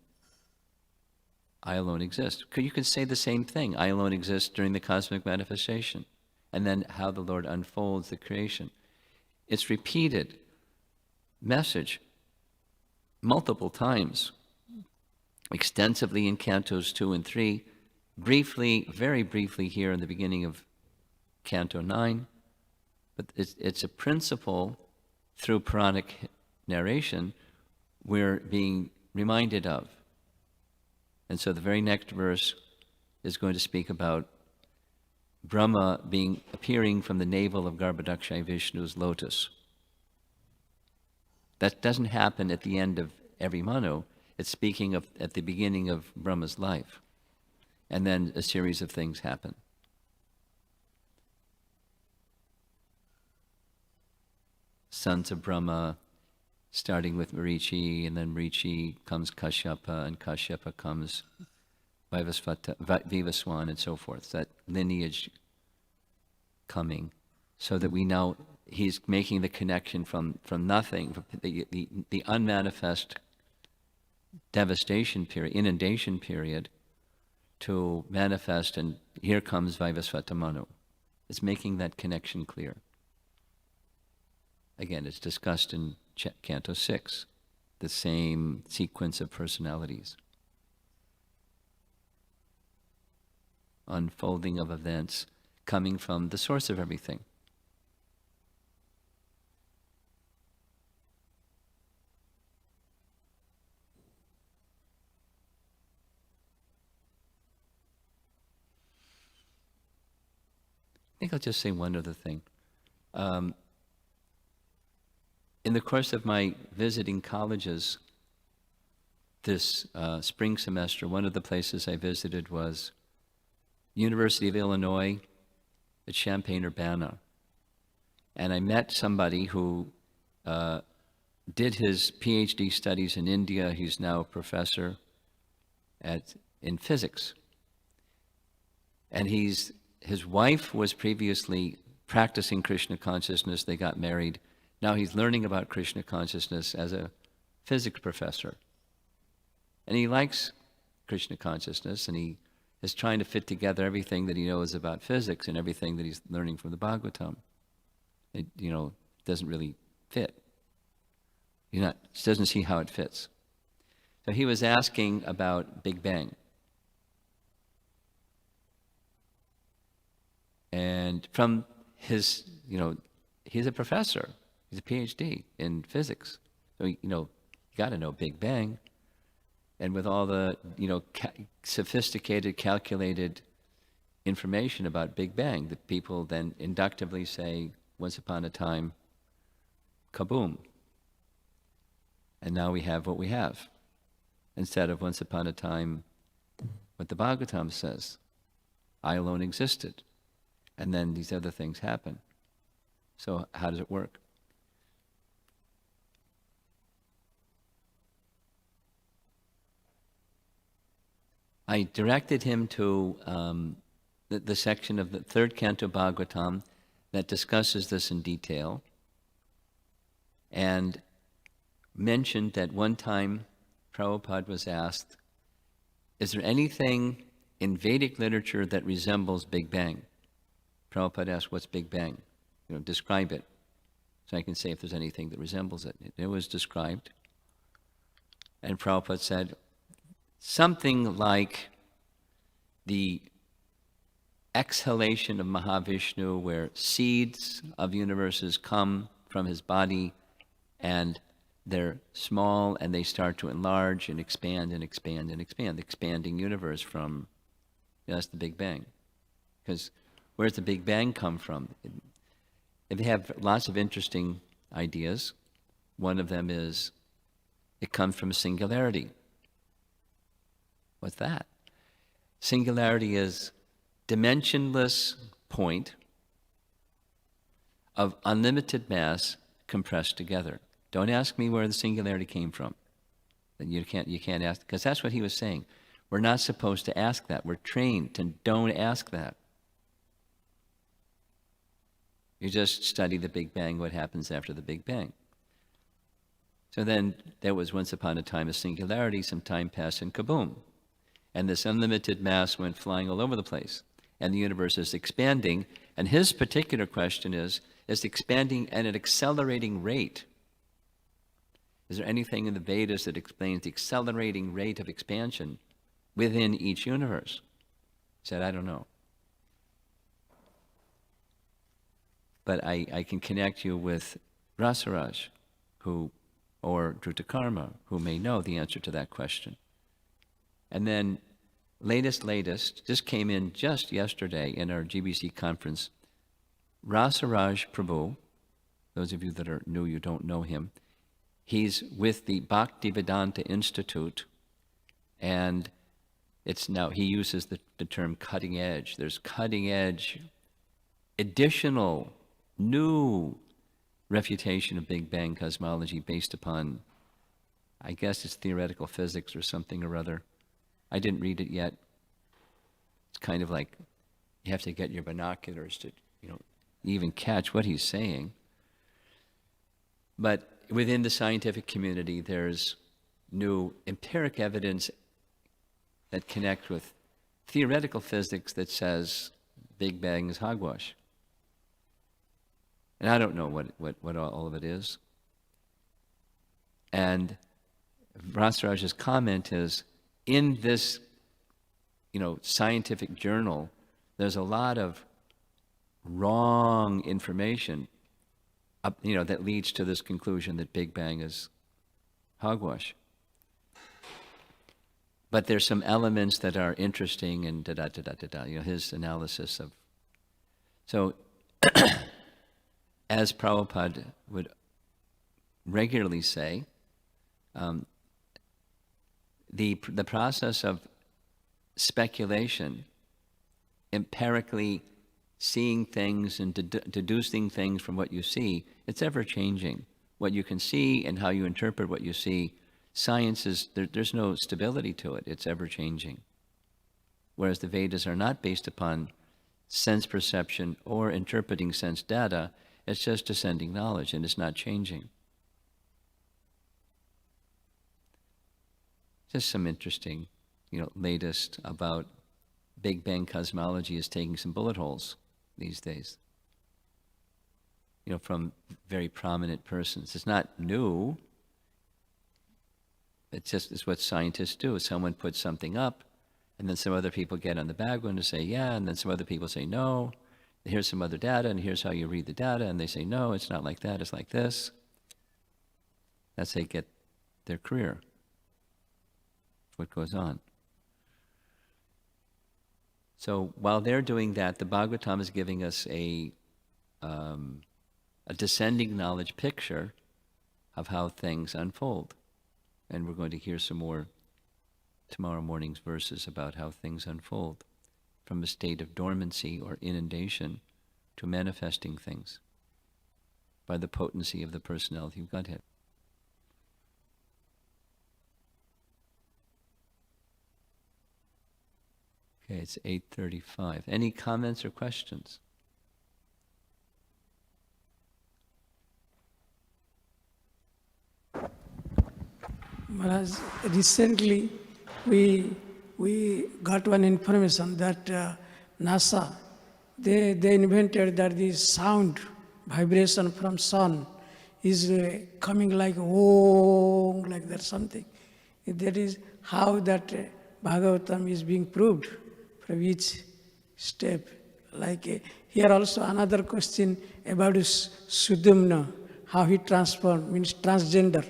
I alone exist. You can say the same thing. I alone exist during the cosmic manifestation. And then how the Lord unfolds the creation. It's repeated message multiple times, extensively in Cantos 2 and 3, briefly, very briefly here in the beginning of Canto 9. But it's a principle through Puranic narration we're being reminded of. And so the very next verse is going to speak about Brahma appearing from the navel of Garbhodakshai Vishnu's lotus. That doesn't happen at the end of every Manu. It's speaking of at the beginning of Brahma's life. And then a series of things happen. Sons of Brahma, starting with Marichi, and then Marichi comes Kashyapa, and Kashyapa comes Vivaswan, and so forth. That lineage coming, so that we know he's making the connection from nothing, from the unmanifest devastation period, inundation period, to manifest, and here comes Vivasvata Manu. It's making that connection clear. Again, it's discussed in Canto 6, the same sequence of personalities. Unfolding of events coming from the source of everything. I think I'll just say one other thing. In the course of my visiting colleges this spring semester, one of the places I visited was University of Illinois at Champaign-Urbana. And I met somebody who did his PhD studies in India. He's now a professor in physics. And his wife was previously practicing Krishna consciousness. They got married. Now he's learning about Krishna consciousness as a physics professor. And he likes Krishna consciousness, and he is trying to fit together everything that he knows about physics and everything that he's learning from the Bhagavatam. It, doesn't really fit. He doesn't see how it fits. So he was asking about Big Bang. And from his, he's a professor. He's a PhD in physics. So, you got to know Big Bang. And with all the, sophisticated, calculated information about Big Bang, that people then inductively say, once upon a time, kaboom. And now we have what we have. Instead of once upon a time, what the Bhagavatam says, I alone existed. And then these other things happen. So how does it work? I directed him to the section of the third canto Bhagavatam that discusses this in detail, and mentioned that one time Prabhupada was asked, is there anything in Vedic literature that resembles Big Bang? Prabhupada asked, what's Big Bang? Describe it, so I can say if there's anything that resembles it. It was described, and Prabhupada said, something like the exhalation of Mahavishnu, where seeds of universes come from his body and they're small and they start to enlarge and expand and expand and expand. The expanding universe from, that's the Big Bang. Because where's the Big Bang come from? They have lots of interesting ideas. One of them is it comes from singularity. What's that? Singularity is dimensionless point of unlimited mass compressed together. Don't ask me where the singularity came from. You can't ask, because that's what he was saying. We're not supposed to ask that. We're trained to don't ask that. You just study the Big Bang, what happens after the Big Bang. So then there was once upon a time a singularity, some time passed, and kaboom. And this unlimited mass went flying all over the place. And the universe is expanding. And his particular question is expanding at an accelerating rate. Is there anything in the Vedas that explains the accelerating rate of expansion within each universe? He said, I don't know. But I can connect you with Rasaraj, or Drutakarma, who may know the answer to that question. And then latest, just came in just yesterday in our GBC conference, Rasaraj Prabhu, those of you that are new, you don't know him, he's with the Bhaktivedanta Institute, and it's now, he uses the term cutting edge. There's cutting edge, additional, new refutation of Big Bang cosmology based upon, I guess it's theoretical physics or something or other. I didn't read it yet. It's kind of like you have to get your binoculars to, even catch what he's saying. But within the scientific community, there's new empiric evidence that connect with theoretical physics that says Big Bang is hogwash. And I don't know what all of it is. And Rasaraj's comment is, in this, scientific journal, there's a lot of wrong information, that leads to this conclusion that Big Bang is hogwash. But there's some elements that are interesting and his analysis of. So, as Prabhupada would regularly say, the process of speculation, empirically seeing things and deducing things from what you see, it's ever changing. What you can see and how you interpret what you see, science is, there's no stability to it. It's ever changing. Whereas the Vedas are not based upon sense perception or interpreting sense data, it's just descending knowledge and it's not changing. Just some interesting, latest about Big Bang cosmology is taking some bullet holes these days, from very prominent persons. It's not new. It's what scientists do. Someone puts something up, and then some other people get on the background to say, yeah, and then some other people say, no. Here's some other data, and here's how you read the data, and they say, no, it's not like that, it's like this. That's how they get their career. What goes on. So while they're doing that, the Bhagavatam is giving us a descending knowledge picture of how things unfold. And we're going to hear some more tomorrow morning's verses about how things unfold from a state of dormancy or inundation to manifesting things by the potency of the personality of Godhead. Okay, it's 8:35. Any comments or questions? Maharaj, recently we got one information that NASA, they invented that the sound vibration from sun is coming like oh, like that something. That is how that Bhagavatam is being proved from each step. Like here also another question about Sudumna, how he transformed, means transgender.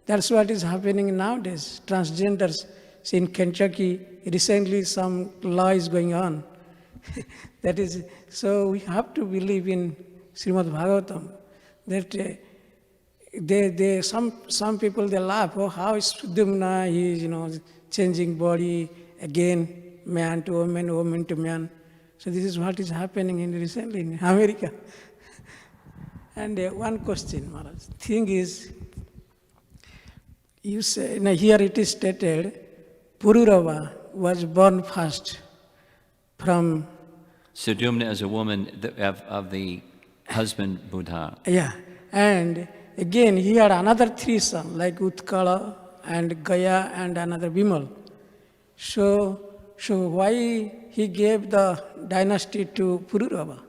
That's what is happening nowadays. Transgenders in Kentucky, recently some law is going on. That is, so we have to believe in Srimad Bhagavatam that some people they laugh, oh how is Sudumna, he is changing body again, man to woman, woman to man. So this is what is happening recently in America. And one question, Maharaj. Thing is, you say, now here it is stated, Pururava was born first from... Sudumna as a woman of the husband Buddha. Yeah, and again he had another three sons, like Utkala and Gaya and another Vimal. So why he gave the dynasty to Pururava,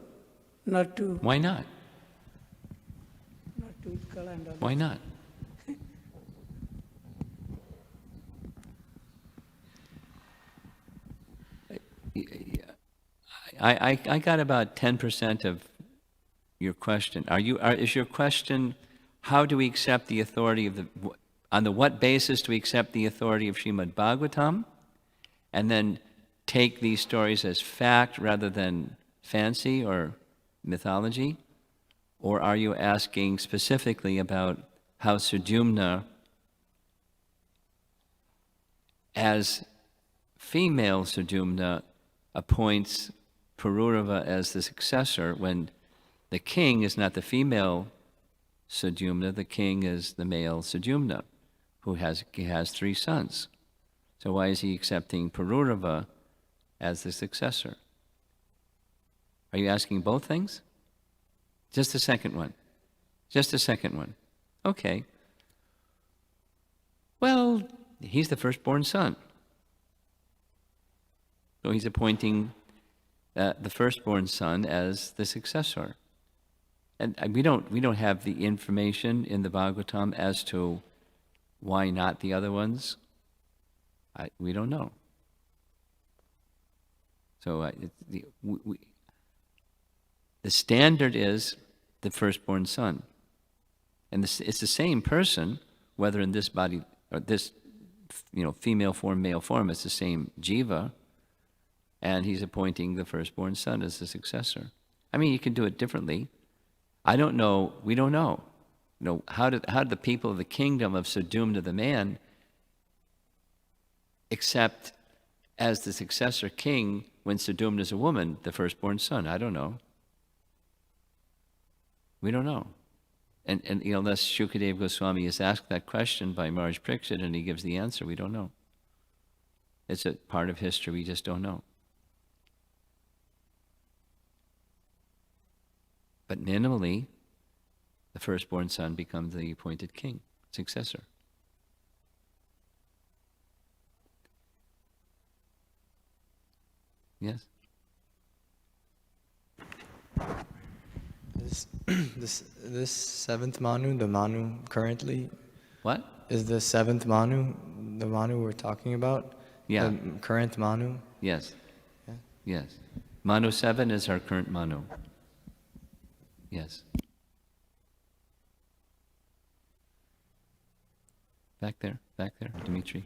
not to... Why not? Not to Utkala and others. Why not? I got about 10% of your question. Is your question, how do we accept the authority of on the what basis do we accept the authority of Srimad Bhagavatam, and then take these stories as fact rather than fancy or mythology? Or are you asking specifically about how Sudumna, as female Sudumna, appoints Pururava as the successor when the king is not the female Sudumna, the king is the male Sudumna, who has three sons. So why is he accepting Pururava as the successor? Are you asking both things? Just the second one. Just the second one. Okay. Well, he's the firstborn son. So he's appointing the firstborn son as the successor. And we don't have the information in the Bhagavatam as to why not the other ones. We don't know. So the standard is the firstborn son. And it's the same person, whether in this body or this, female form, male form, it's the same jiva, and he's appointing the firstborn son as the successor. I mean, you can do it differently. I don't know, we don't know. How did the people of the kingdom of Sodom to the man accept as the successor king when Sodom is a woman, the firstborn son? I don't know. We don't know. And unless Shukadeva Goswami is asked that question by Maharaj Pariksit and he gives the answer, we don't know. It's a part of history, we just don't know. But minimally, the firstborn son becomes the appointed king, successor. Yes? This seventh Manu, the Manu currently, What? is the seventh Manu, the Manu we're talking about? Yeah. The current Manu? Yes. Yeah. Yes. Manu 7 is our current Manu. Yes. Back there, Dimitri.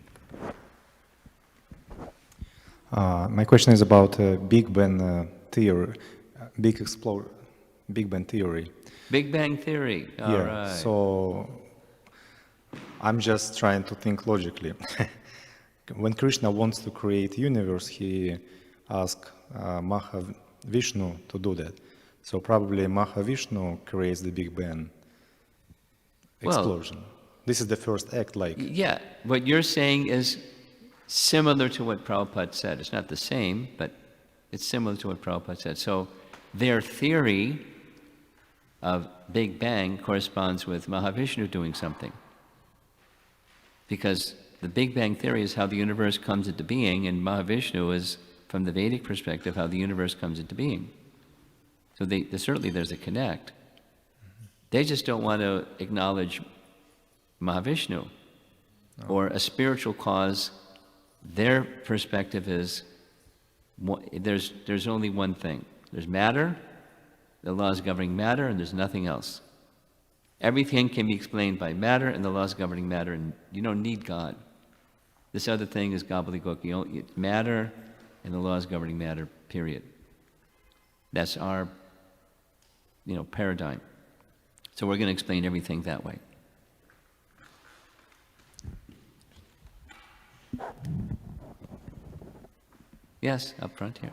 My question is about Big Bang theory, Big Bang theory. Big Bang Theory. All right. So I'm just trying to think logically. When Krishna wants to create universe, he asks Mahavishnu to do that. So probably Mahavishnu creates the Big Bang explosion. This is the first act, like. Yeah, what you're saying is similar to what Prabhupada said. It's not the same, but it's similar to what Prabhupada said. So their theory of Big Bang corresponds with Mahavishnu doing something. Because the Big Bang theory is how the universe comes into being, and Mahavishnu is, from the Vedic perspective, how the universe comes into being. So certainly there's a connect. They just don't want to acknowledge Mahavishnu or a spiritual cause. Their perspective is there's only one thing. There's matter, the laws governing matter, and there's nothing else. Everything can be explained by matter and the laws governing matter, and you don't need God. This other thing is gobbledygook. It's matter and the laws governing matter, period. That's our paradigm. So we're going to explain everything that way. Yes, up front here.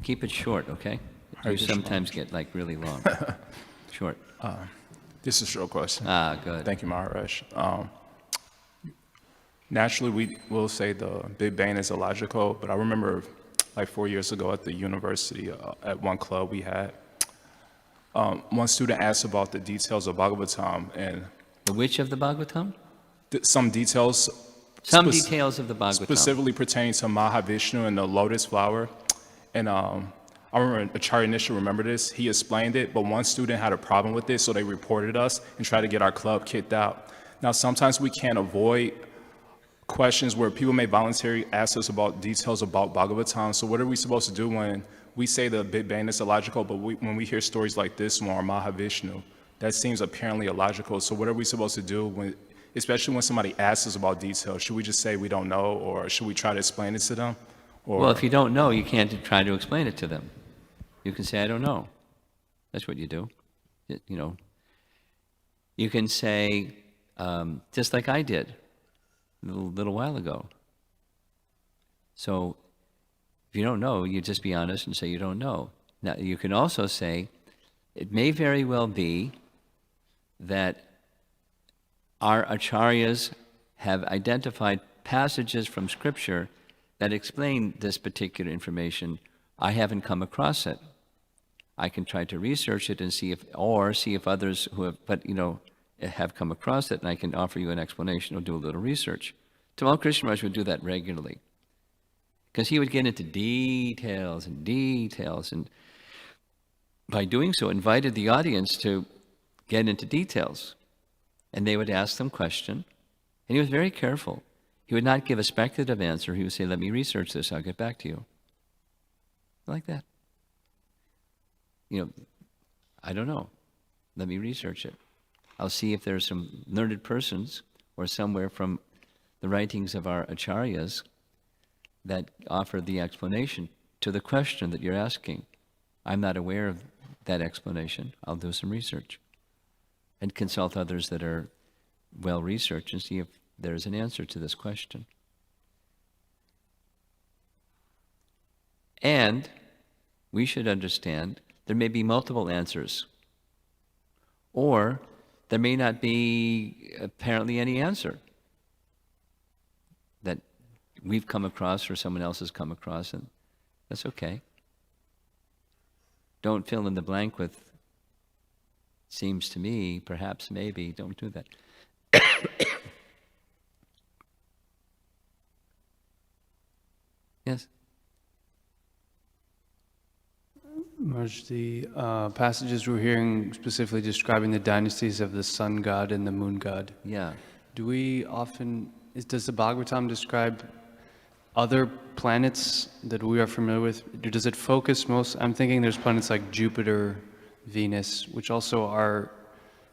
Keep it short, okay? You sometimes get really long. Short. This is a short question. Good. Thank you, Maharaj. Naturally, we will say the Big Bang is illogical, but I remember 4 years ago at the university, at one club we had, one student asked about the details of Bhagavatam, and Which of the Bhagavatam? some details Details of the Bhagavatam. specifically pertaining to Mahavishnu and the lotus flower. And I remember Acharya Nisha remember this. He explained it, but one student had a problem with it, so they reported us and tried to get our club kicked out. Now, sometimes we can't avoid questions where people may voluntarily ask us about details about Bhagavatam. So what are we supposed to do when we say the Big Bang is illogical, but when we hear stories like this one, or Mahavishnu, that seems apparently illogical. So what are we supposed to do especially when somebody asks us about details? Should we just say we don't know, or should we try to explain it to them? Or, Well, if you don't know, you can't try to explain it to them. You can say, I don't know. That's what you do. You can say, just like I did a little while ago. So if you don't know, you just be honest and say you don't know. Now, you can also say, it may very well be that our acharyas have identified passages from Scripture that explain this particular information. I haven't come across it. I can try to research it and see if others who have come across it, and I can offer you an explanation or do a little research. Tamal Krishna Maharaj would do that regularly. Because he would get into details and details, and by doing so, invited the audience to get into details. And they would ask them questions, and he was very careful. He would not give a speculative answer. He would say, let me research this, I'll get back to you. Like that. You know, I don't know. Let me research it. I'll see if there's some learned persons or somewhere from the writings of our acharyas that offer the explanation to the question that you're asking. I'm not aware of that explanation. I'll do some research and consult others that are well researched and see if there's an answer to this question. And we should understand there may be multiple answers, or there may not be apparently any answer that we've come across or someone else has come across, and that's okay. Don't fill in the blank with seems to me, perhaps, maybe. Don't do that. Yes? Marge, the passages we're hearing specifically describing the dynasties of the sun god and the moon god. Yeah. Does the Bhagavatam describe other planets that we are familiar with? Does it focus most, I'm thinking there's planets like Jupiter, Venus, which also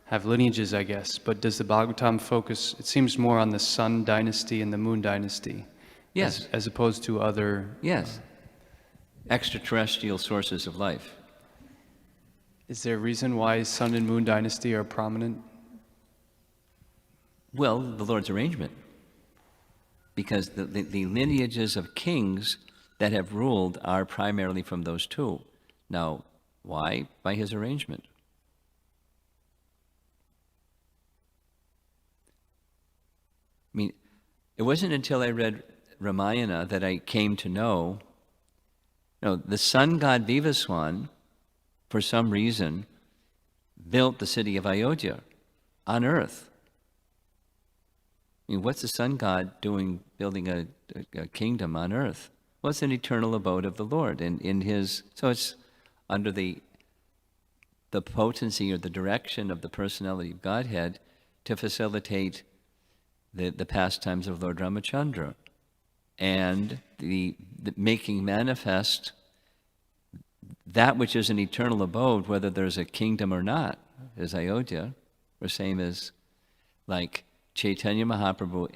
have lineages, I guess, but does the Bhagavatam focus, it seems more on the sun dynasty and the moon dynasty? Yes. As opposed to other... Yes. Extraterrestrial sources of life. Is there a reason why sun and moon dynasty are prominent? Well, the Lord's arrangement. Because the lineages of kings that have ruled are primarily from those two. Now, why? By his arrangement. I mean, it wasn't until I read Ramayana that I came to know, the sun god Vivaswan, for some reason, built the city of Ayodhya on earth. I mean, what's the sun god doing building a kingdom on earth? Well, it's an eternal abode of the Lord. And so it's under the potency or the direction of the personality of Godhead to facilitate the pastimes of Lord Ramachandra and the making manifest that which is an eternal abode, whether there's a kingdom or not, is Ayodhya, or same as like Chaitanya Mahaprabhu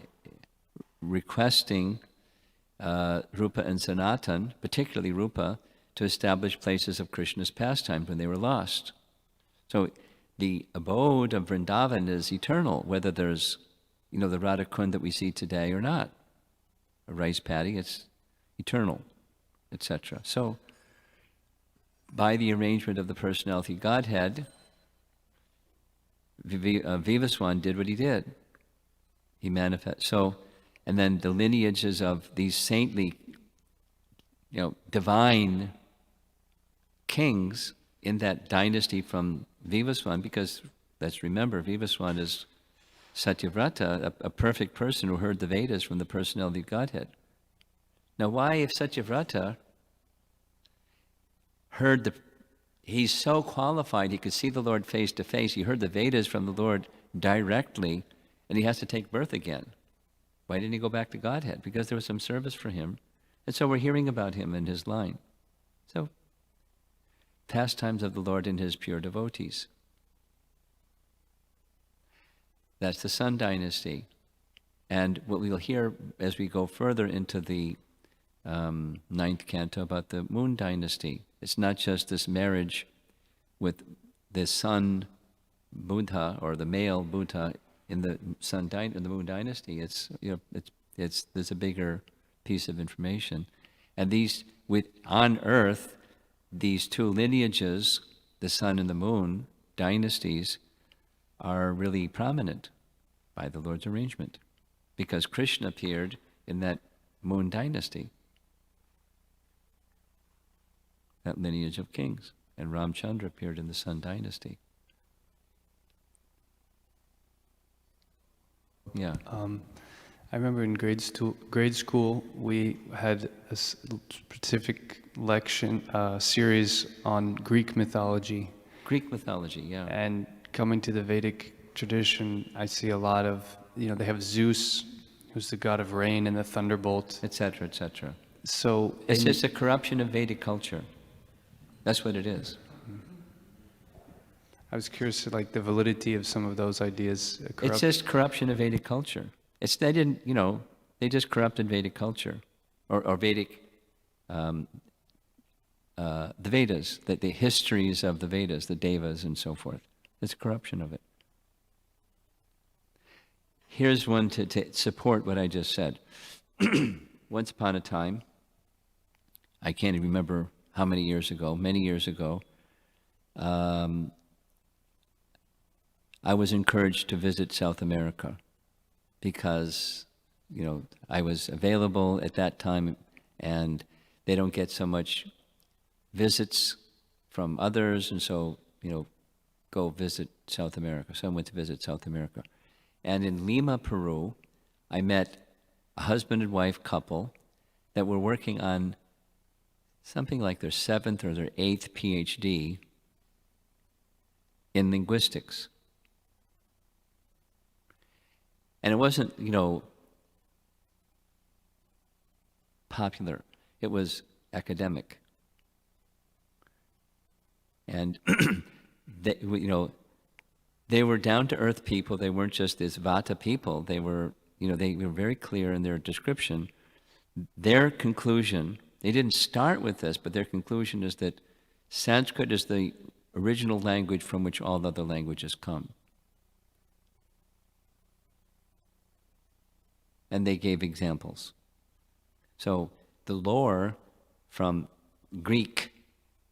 requesting Rupa and Sanatan, particularly Rupa, to establish places of Krishna's pastime when they were lost. So the abode of Vrindavan is eternal, whether there's, the Radha Kund that we see today or not. A rice paddy, it's eternal, etc. So by the arrangement of the personality Godhead, Vivaswan did what he did. He manifested. So, and then the lineages of these saintly, divine kings in that dynasty from Vivaswan, because let's remember, Vivaswan is Satyavrata, a perfect person who heard the Vedas from the personality of Godhead. Now, why, if Satyavrata he's so qualified, he could see the Lord face to face, he heard the Vedas from the Lord directly, and he has to take birth again. Why didn't he go back to Godhead? Because there was some service for him. And so we're hearing about him in his line. So, pastimes of the Lord and his pure devotees. That's the Sun dynasty. And what we'll hear as we go further into the 9th canto about the Moon dynasty. It's not just this marriage with the Sun Buddha or the male Buddha in the Moon dynasty. There's a bigger piece of information. And on Earth, these two lineages, the Sun and the Moon dynasties, are really prominent by the Lord's arrangement, because Krishna appeared in that Moon dynasty, that lineage of kings, and Ramchandra appeared in the Sun dynasty. Yeah. I remember in grade school, we had a specific lection series on Greek mythology. Greek mythology, yeah. And coming to the Vedic tradition, I see a lot of, they have Zeus, who's the god of rain, and the thunderbolt. Etc., etc. So It's just a corruption of Vedic culture. That's what it is. I was curious to like the validity of some of those ideas. It's just corruption of Vedic culture. They didn't, they just corrupted Vedic culture, or Vedic, the Vedas, the histories of the Vedas, the Devas and so forth. It's a corruption of it. Here's one to support what I just said. Once upon a time, I can't even remember how many years ago, many years ago, I was encouraged to visit South America because, I was available at that time, and they don't get so much visits from others, and so, go visit South America. So I went to visit South America. And in Lima, Peru, I met a husband and wife couple that were working on something like their 7th or their 8th PhD in linguistics. And it wasn't, popular. It was academic. And they were down-to-earth people. They weren't just this Vata people. They were, they were very clear in their description. Their conclusion, they didn't start with this, but their conclusion is that Sanskrit is the original language from which all other languages come. And they gave examples. So the lore from Greek,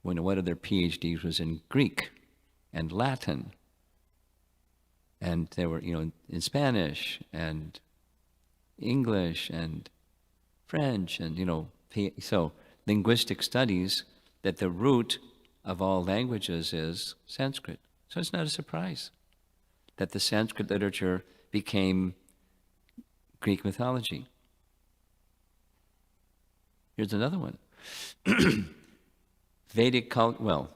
one of their PhDs was in Greek and Latin. And they were, in Spanish and English and French and, so linguistic studies, that the root of all languages is Sanskrit. So it's not a surprise that the Sanskrit literature became Greek mythology. Here's another one. Vedic culture, well,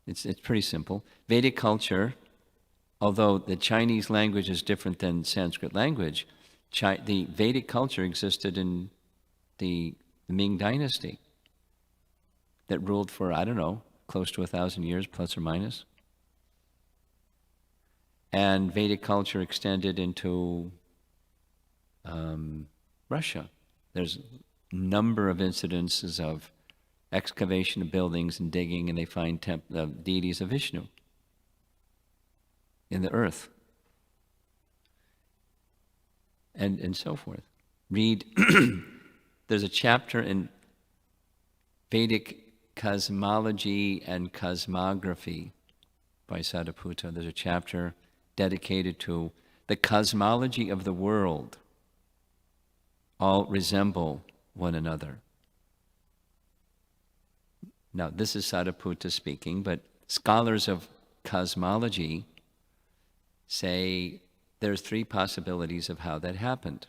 it's pretty simple. Vedic culture, although the Chinese language is different than Sanskrit language, the Vedic culture existed in the Ming Dynasty that ruled for, I don't know, close to 1,000 years, plus or minus. And Vedic culture extended into Russia. There's a number of incidences of excavation of buildings and digging, and they find deities of Vishnu in the earth, and so forth. Read, there's a chapter in Vedic Cosmology and Cosmography by Sariputta. There's a chapter dedicated to the cosmology of the world. All resemble one another. Now, this is Sariputta speaking, but scholars of cosmology say there's 3 possibilities of how that happened.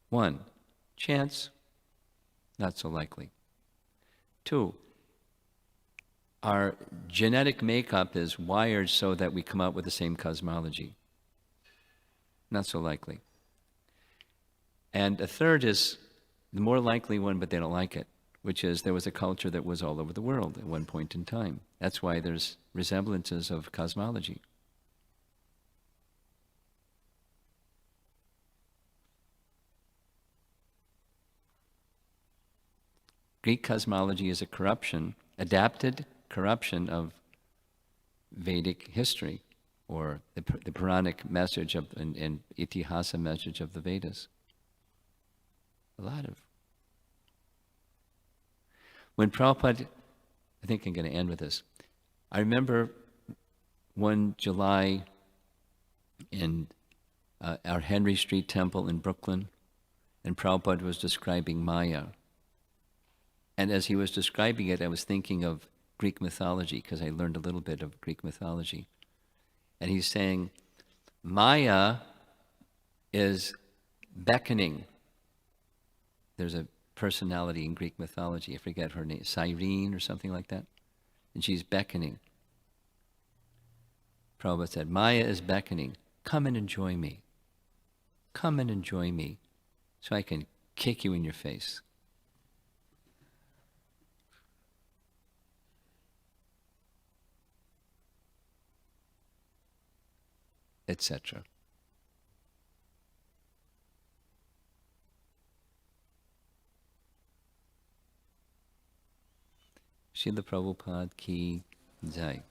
1, chance, not so likely. 2, our genetic makeup is wired so that we come out with the same cosmology. Not so likely. And a third is the more likely one, but they don't like it, which is there was a culture that was all over the world at one point in time. That's why there's resemblances of cosmology. Greek cosmology is a corruption, adapted corruption of Vedic history, or the Puranic message and Itihasa message of the Vedas. A lot of. When Prabhupada, I think I'm going to end with this. I remember one July in our Henry Street Temple in Brooklyn, and Prabhupada was describing Maya. And as he was describing it, I was thinking of Greek mythology, because I learned a little bit of Greek mythology. And he's saying, Maya is beckoning. There's a personality in Greek mythology, I forget her name, Cyrene or something like that, and she's beckoning. Prabhupada said, Maya is beckoning, come and enjoy me. Come and enjoy me so I can kick you in your face. Etc. Srila Prabhupada ki jai.